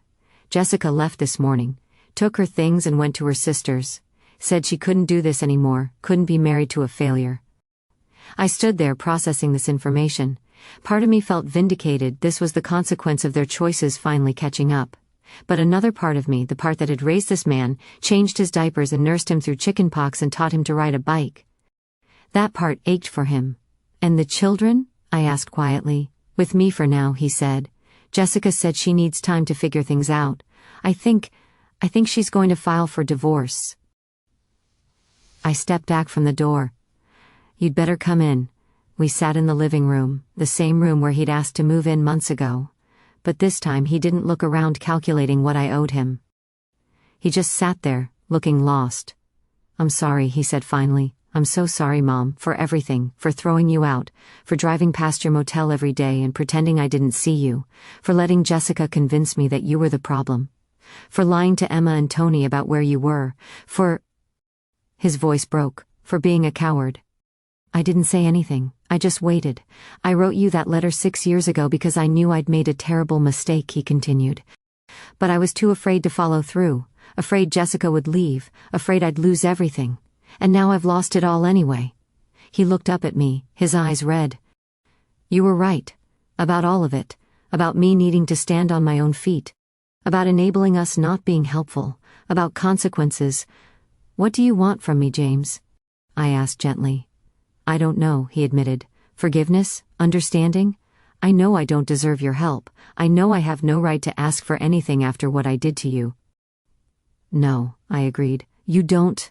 Jessica left this morning, took her things and went to her sister's. Said she couldn't do this anymore, couldn't be married to a failure. I stood there processing this information. Part of me felt vindicated. This was the consequence of their choices finally catching up. But another part of me, the part that had raised this man, changed his diapers and nursed him through chickenpox and taught him to ride a bike. That part ached for him. And the children? I asked quietly. With me for now, he said. Jessica said she needs time to figure things out. I think she's going to file for divorce. I stepped back from the door. You'd better come in. We sat in the living room, the same room where he'd asked to move in months ago. But this time he didn't look around calculating what I owed him. He just sat there, looking lost. I'm sorry, he said finally. I'm so sorry, Mom, for everything, for throwing you out, for driving past your motel every day and pretending I didn't see you, for letting Jessica convince me that you were the problem, for lying to Emma and Tony about where you were, for... His voice broke, for being a coward. I didn't say anything, I just waited. I wrote you that letter 6 years ago because I knew I'd made a terrible mistake, he continued. But I was too afraid to follow through, afraid Jessica would leave, afraid I'd lose everything. And now I've lost it all anyway. He looked up at me, his eyes red. You were right. About all of it. About me needing to stand on my own feet. About enabling us not being helpful. About consequences. What do you want from me, James? I asked gently. I don't know, he admitted. Forgiveness? Understanding? I know I don't deserve your help. I know I have no right to ask for anything after what I did to you. No, I agreed. You don't.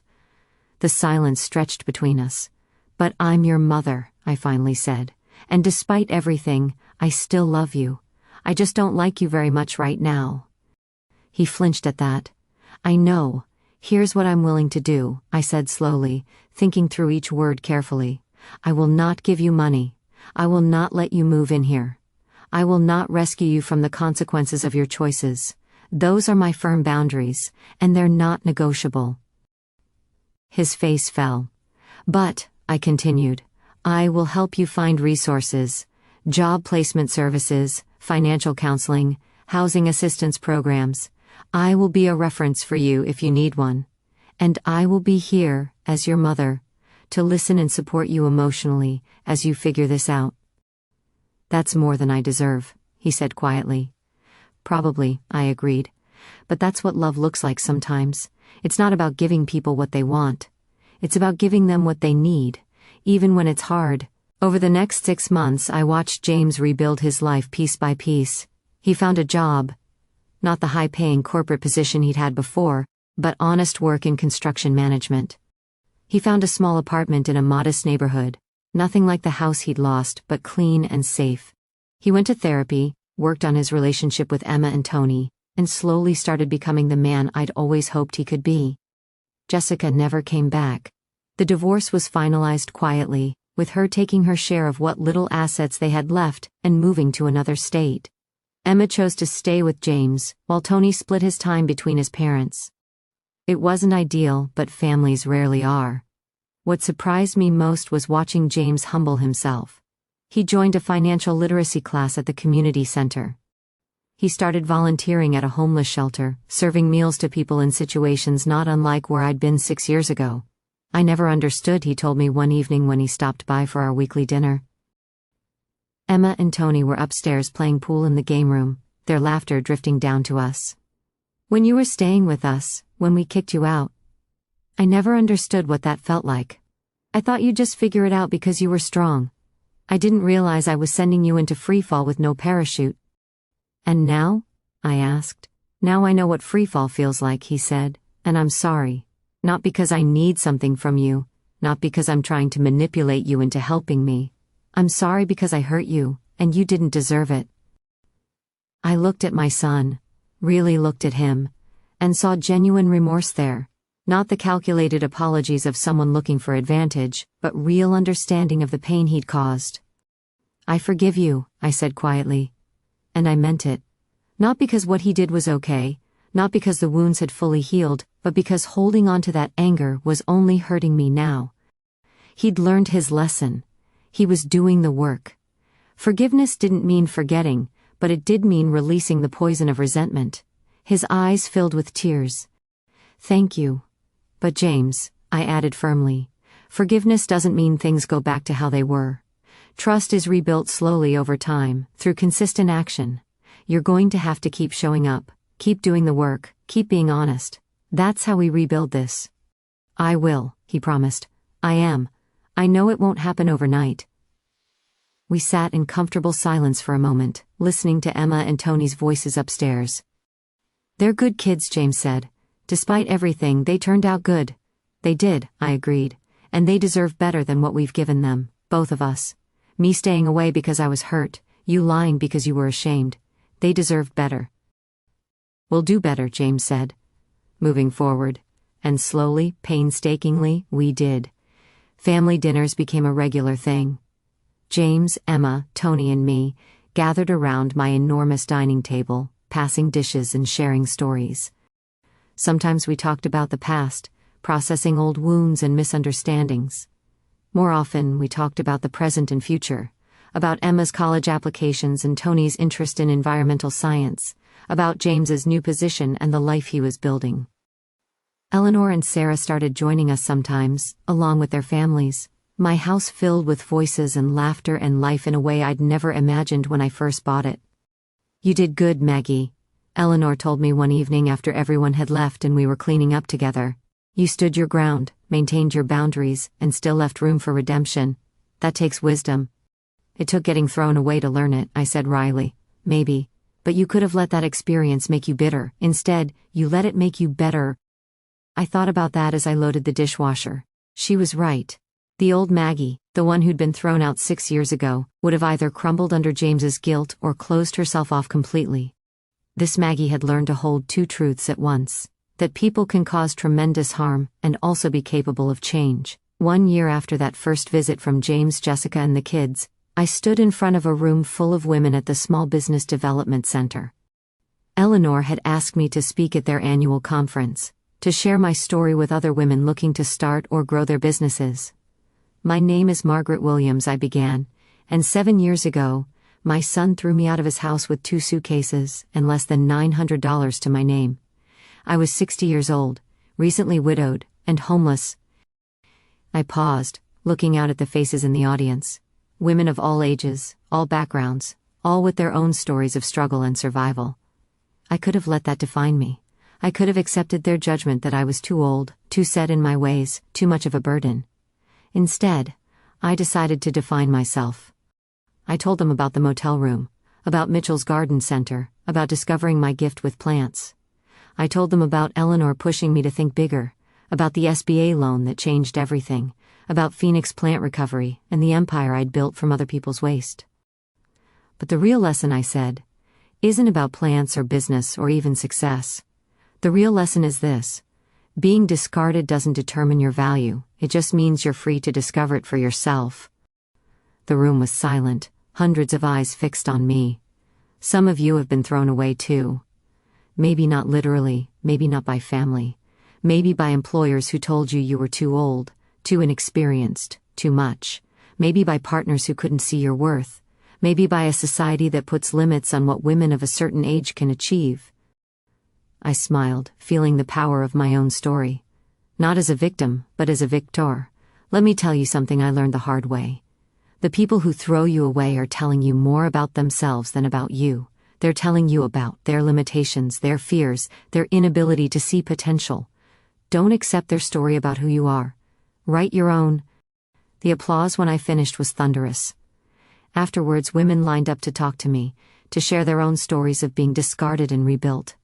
The silence stretched between us. But I'm your mother, I finally said. And despite everything, I still love you. I just don't like you very much right now. He flinched at that. I know. Here's what I'm willing to do, I said slowly, thinking through each word carefully. I will not give you money. I will not let you move in here. I will not rescue you from the consequences of your choices. Those are my firm boundaries, and they're not negotiable. His face fell. But, I continued, I will help you find resources, job placement services, financial counseling, housing assistance programs. I will be a reference for you if you need one. And I will be here, as your mother, to listen and support you emotionally as you figure this out. That's more than I deserve, he said quietly. Probably, I agreed. But that's what love looks like sometimes. It's not about giving people what they want. It's about giving them what they need, even when it's hard. Over the next 6 months, I watched James rebuild his life piece by piece. He found a job. Not the high-paying corporate position he'd had before, but honest work in construction management. He found a small apartment in a modest neighborhood. Nothing like the house he'd lost, but clean and safe. He went to therapy, worked on his relationship with Emma and Tony, and slowly started becoming the man I'd always hoped he could be. Jessica never came back. The divorce was finalized quietly, with her taking her share of what little assets they had left and moving to another state. Emma chose to stay with James, while Tony split his time between his parents. It wasn't ideal, but families rarely are. What surprised me most was watching James humble himself. He joined a financial literacy class at the community center. He started volunteering at a homeless shelter, serving meals to people in situations not unlike where I'd been 6 years ago. I never understood, he told me one evening when he stopped by for our weekly dinner. Emma and Tony were upstairs playing pool in the game room, their laughter drifting down to us. When you were staying with us, when we kicked you out, I never understood what that felt like. I thought you'd just figure it out because you were strong. I didn't realize I was sending you into freefall with no parachute. And now? I asked. Now I know what freefall feels like, he said, and I'm sorry. Not because I need something from you, not because I'm trying to manipulate you into helping me. I'm sorry because I hurt you, and you didn't deserve it. I looked at my son, really looked at him, and saw genuine remorse there. Not the calculated apologies of someone looking for advantage, but real understanding of the pain he'd caused. I forgive you, I said quietly. And I meant it. Not because what he did was okay, not because the wounds had fully healed, but because holding on to that anger was only hurting me now. He'd learned his lesson. He was doing the work. Forgiveness didn't mean forgetting, but it did mean releasing the poison of resentment. His eyes filled with tears. Thank you. But James, I added firmly, forgiveness doesn't mean things go back to how they were. Trust is rebuilt slowly over time, through consistent action. You're going to have to keep showing up, keep doing the work, keep being honest. That's how we rebuild this. I will, he promised. I am. I know it won't happen overnight. We sat in comfortable silence for a moment, listening to Emma and Tony's voices upstairs. "They're good kids," James said. "Despite everything, they turned out good." "They did," I agreed. "And they deserve better than what we've given them, both of us. Me staying away because I was hurt, you lying because you were ashamed. They deserved better." "We'll do better," James said. Moving forward. And slowly, painstakingly, we did. Family dinners became a regular thing. James, Emma, Tony, and me gathered around my enormous dining table, passing dishes and sharing stories. Sometimes we talked about the past, processing old wounds and misunderstandings. More often, we talked about the present and future, about Emma's college applications and Tony's interest in environmental science, about James's new position and the life he was building. Eleanor and Sarah started joining us sometimes, along with their families. My house filled with voices and laughter and life in a way I'd never imagined when I first bought it. "You did good, Maggie," Eleanor told me one evening after everyone had left and we were cleaning up together. "You stood your ground, maintained your boundaries, and still left room for redemption. That takes wisdom." "It took getting thrown away to learn it," I said wryly. "Maybe. But you could have let that experience make you bitter. Instead, you let it make you better." I thought about that as I loaded the dishwasher. She was right. The old Maggie, the one who'd been thrown out 6 years ago, would have either crumbled under James's guilt or closed herself off completely. This Maggie had learned to hold two truths at once: that people can cause tremendous harm and also be capable of change. 1 year after that first visit from James, Jessica, and the kids, I stood in front of a room full of women at the Small Business Development Center. Eleanor had asked me to speak at their annual conference, to share my story with other women looking to start or grow their businesses. "My name is Margaret Williams," I began, "and 7 years ago, my son threw me out of his house with 2 suitcases and less than $900 to my name. I was 60 years old, recently widowed, and homeless." I paused, looking out at the faces in the audience. Women of all ages, all backgrounds, all with their own stories of struggle and survival. I could have let that define me. I could have accepted their judgment that I was too old, too set in my ways, too much of a burden. Instead, I decided to define myself. I told them about the motel room, about Mitchell's garden center, about discovering my gift with plants. I told them about Eleanor pushing me to think bigger, about the SBA loan that changed everything, about Phoenix plant recovery and the empire I'd built from other people's waste. But the real lesson, I said, isn't about plants or business or even success. The real lesson is this: being discarded doesn't determine your value, it just means you're free to discover it for yourself. The room was silent, hundreds of eyes fixed on me. Some of you have been thrown away too. Maybe not literally, maybe not by family, maybe by employers who told you you were too old, too inexperienced, too much, maybe by partners who couldn't see your worth, maybe by a society that puts limits on what women of a certain age can achieve. I smiled, feeling the power of my own story. Not as a victim, but as a victor. Let me tell you something I learned the hard way. The people who throw you away are telling you more about themselves than about you. They're telling you about their limitations, their fears, their inability to see potential. Don't accept their story about who you are. Write your own. The applause when I finished was thunderous. Afterwards, women lined up to talk to me, to share their own stories of being discarded and rebuilt.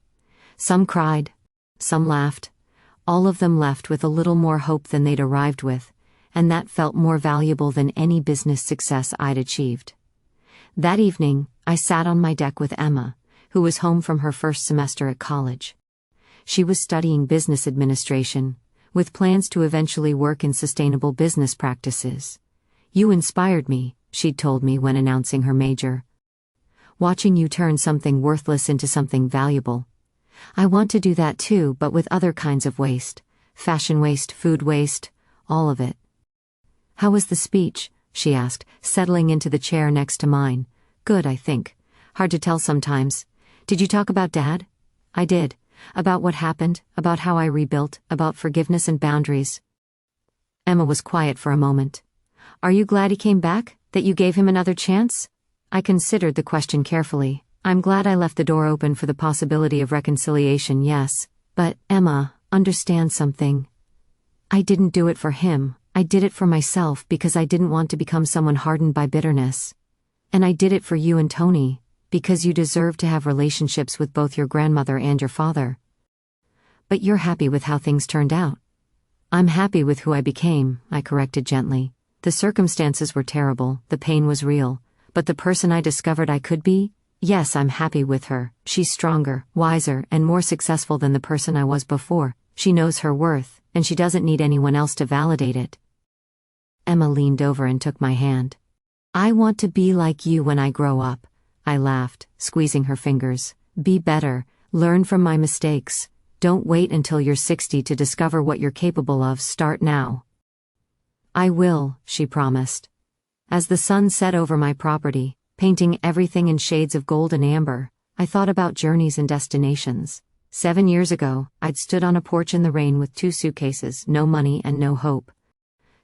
Some cried, some laughed. All of them left with a little more hope than they'd arrived with, and that felt more valuable than any business success I'd achieved. That evening, I sat on my deck with Emma, who was home from her first semester at college. She was studying business administration, with plans to eventually work in sustainable business practices. "You inspired me," she'd told me when announcing her major. "Watching you turn something worthless into something valuable. I want to do that too, but with other kinds of waste. Fashion waste, food waste, all of it." "How was the speech?" she asked, settling into the chair next to mine. "Good, I think. Hard to tell sometimes. Did you talk about Dad?" "I did. About what happened, about how I rebuilt, about forgiveness and boundaries." Emma was quiet for a moment. "Are you glad he came back? That you gave him another chance?" I considered the question carefully. "I'm glad I left the door open for the possibility of reconciliation, yes. But, Emma, understand something. I didn't do it for him. I did it for myself because I didn't want to become someone hardened by bitterness. And I did it for you and Tony, because you deserve to have relationships with both your grandmother and your father. But you're happy with how things turned out. I'm happy with who I became, I corrected gently. The circumstances were terrible, the pain was real, but the person I discovered I could be? Yes, I'm happy with her. She's stronger, wiser, and more successful than the person I was before. She knows her worth, and she doesn't need anyone else to validate it. Emma leaned over and took my hand. I want to be like you when I grow up, I laughed, squeezing her fingers. Be better, learn from my mistakes. Don't wait until you're 60 to discover what you're capable of, start now. I will, she promised. As the sun set over my property, painting everything in shades of gold and amber, I thought about journeys and destinations. 7 years ago, I'd stood on a porch in the rain with 2 suitcases, no money and no hope.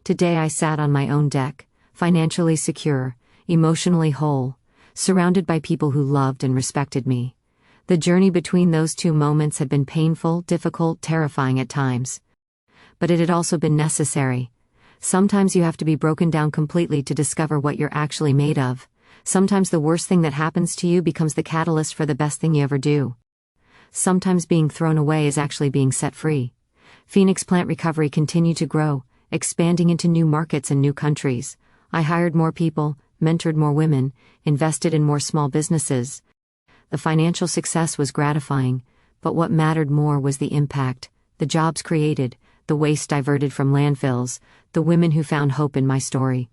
Today I sat on my own deck, financially secure, emotionally whole, surrounded by people who loved and respected me. The journey between those 2 moments had been painful, difficult, terrifying at times. But it had also been necessary. Sometimes you have to be broken down completely to discover what you're actually made of. Sometimes the worst thing that happens to you becomes the catalyst for the best thing you ever do. Sometimes being thrown away is actually being set free. Phoenix Plant Recovery continued to grow, expanding into new markets and new countries. I hired more people, mentored more women, invested in more small businesses. The financial success was gratifying, but what mattered more was the impact, the jobs created, the waste diverted from landfills, the women who found hope in my story.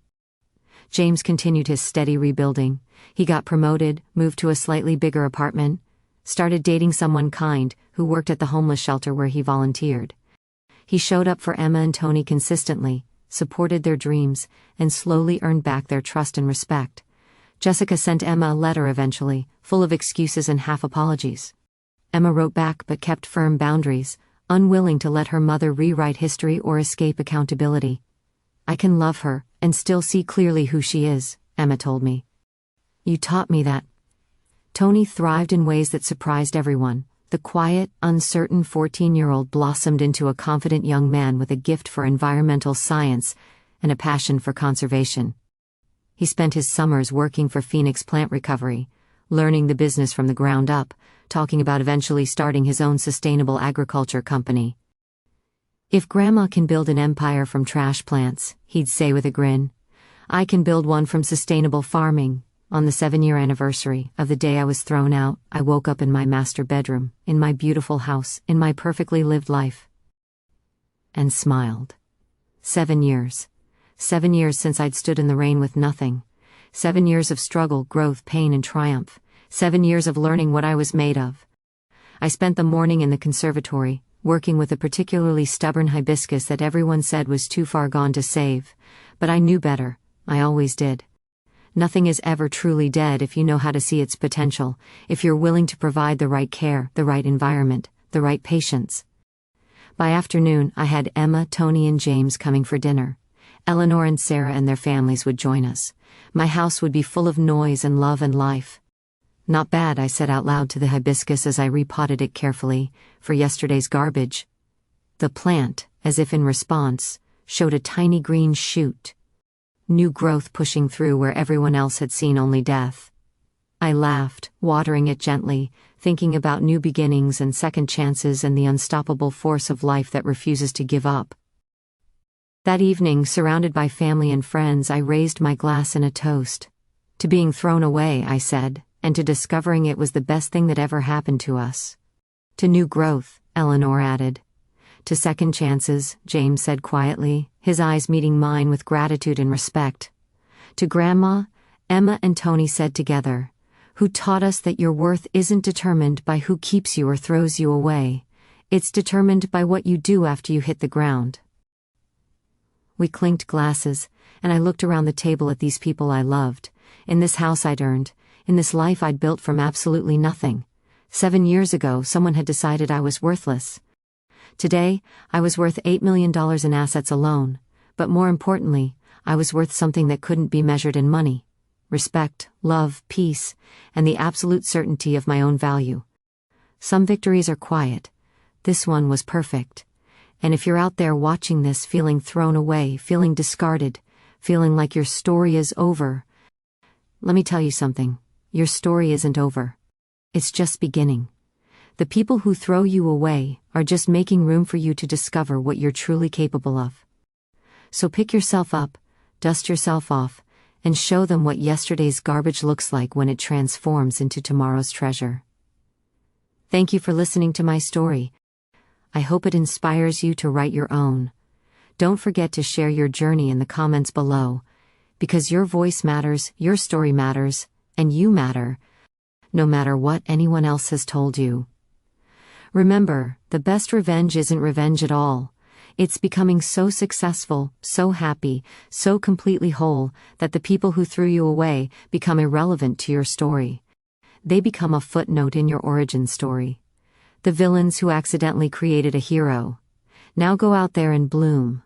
James continued his steady rebuilding. He got promoted, moved to a slightly bigger apartment, started dating someone kind who worked at the homeless shelter where he volunteered. He showed up for Emma and Tony consistently, supported their dreams, and slowly earned back their trust and respect. Jessica sent Emma a letter eventually, full of excuses and half-apologies. Emma wrote back but kept firm boundaries, unwilling to let her mother rewrite history or escape accountability. I can love her, and still see clearly who she is, Emma told me. You taught me that. Tony thrived in ways that surprised everyone. The quiet, uncertain 14-year-old blossomed into a confident young man with a gift for environmental science and a passion for conservation. He spent his summers working for Phoenix Plant Recovery, learning the business from the ground up, talking about eventually starting his own sustainable agriculture company. If Grandma can build an empire from trash plants, he'd say with a grin, I can build one from sustainable farming. On the 7-year anniversary of the day I was thrown out, I woke up in my master bedroom, in my beautiful house, in my perfectly lived life. And smiled. 7 years. 7 years since I'd stood in the rain with nothing. 7 years of struggle, growth, pain, and triumph. 7 years of learning what I was made of. I spent the morning in the conservatory, working with a particularly stubborn hibiscus that everyone said was too far gone to save. But I knew better. I always did. Nothing is ever truly dead if you know how to see its potential, if you're willing to provide the right care, the right environment, the right patience. By afternoon, I had Emma, Tony, and James coming for dinner. Eleanor and Sarah and their families would join us. My house would be full of noise and love and life. Not bad, I said out loud to the hibiscus as I repotted it carefully, for yesterday's garbage. The plant, as if in response, showed a tiny green shoot. New growth pushing through where everyone else had seen only death. I laughed, watering it gently, thinking about new beginnings and second chances and the unstoppable force of life that refuses to give up. That evening, surrounded by family and friends, I raised my glass in a toast. To being thrown away, I said, and to discovering it was the best thing that ever happened to us. To new growth, Eleanor added. To second chances, James said quietly, his eyes meeting mine with gratitude and respect. To Grandma, Emma and Tony said together, who taught us that your worth isn't determined by who keeps you or throws you away. It's determined by what you do after you hit the ground. We clinked glasses, and I looked around the table at these people I loved, in this house I'd earned, in this life I'd built from absolutely nothing. 7 years ago, someone had decided I was worthless. Today, I was worth $8 million in assets alone, but more importantly, I was worth something that couldn't be measured in money. Respect, love, peace, and the absolute certainty of my own value. Some victories are quiet. This one was perfect. And if you're out there watching this feeling thrown away, feeling discarded, feeling like your story is over, Let me tell you something. Your story isn't over. It's just beginning. The people who throw you away are just making room for you to discover what you're truly capable of. So pick yourself up, dust yourself off, and show them what yesterday's garbage looks like when it transforms into tomorrow's treasure. Thank you for listening to my story. I hope it inspires you to write your own. Don't forget to share your journey in the comments below, because your voice matters, your story matters, and you matter, no matter what anyone else has told you. Remember, the best revenge isn't revenge at all. It's becoming so successful, so happy, so completely whole, that the people who threw you away become irrelevant to your story. They become a footnote in your origin story. The villains who accidentally created a hero. Now go out there and bloom.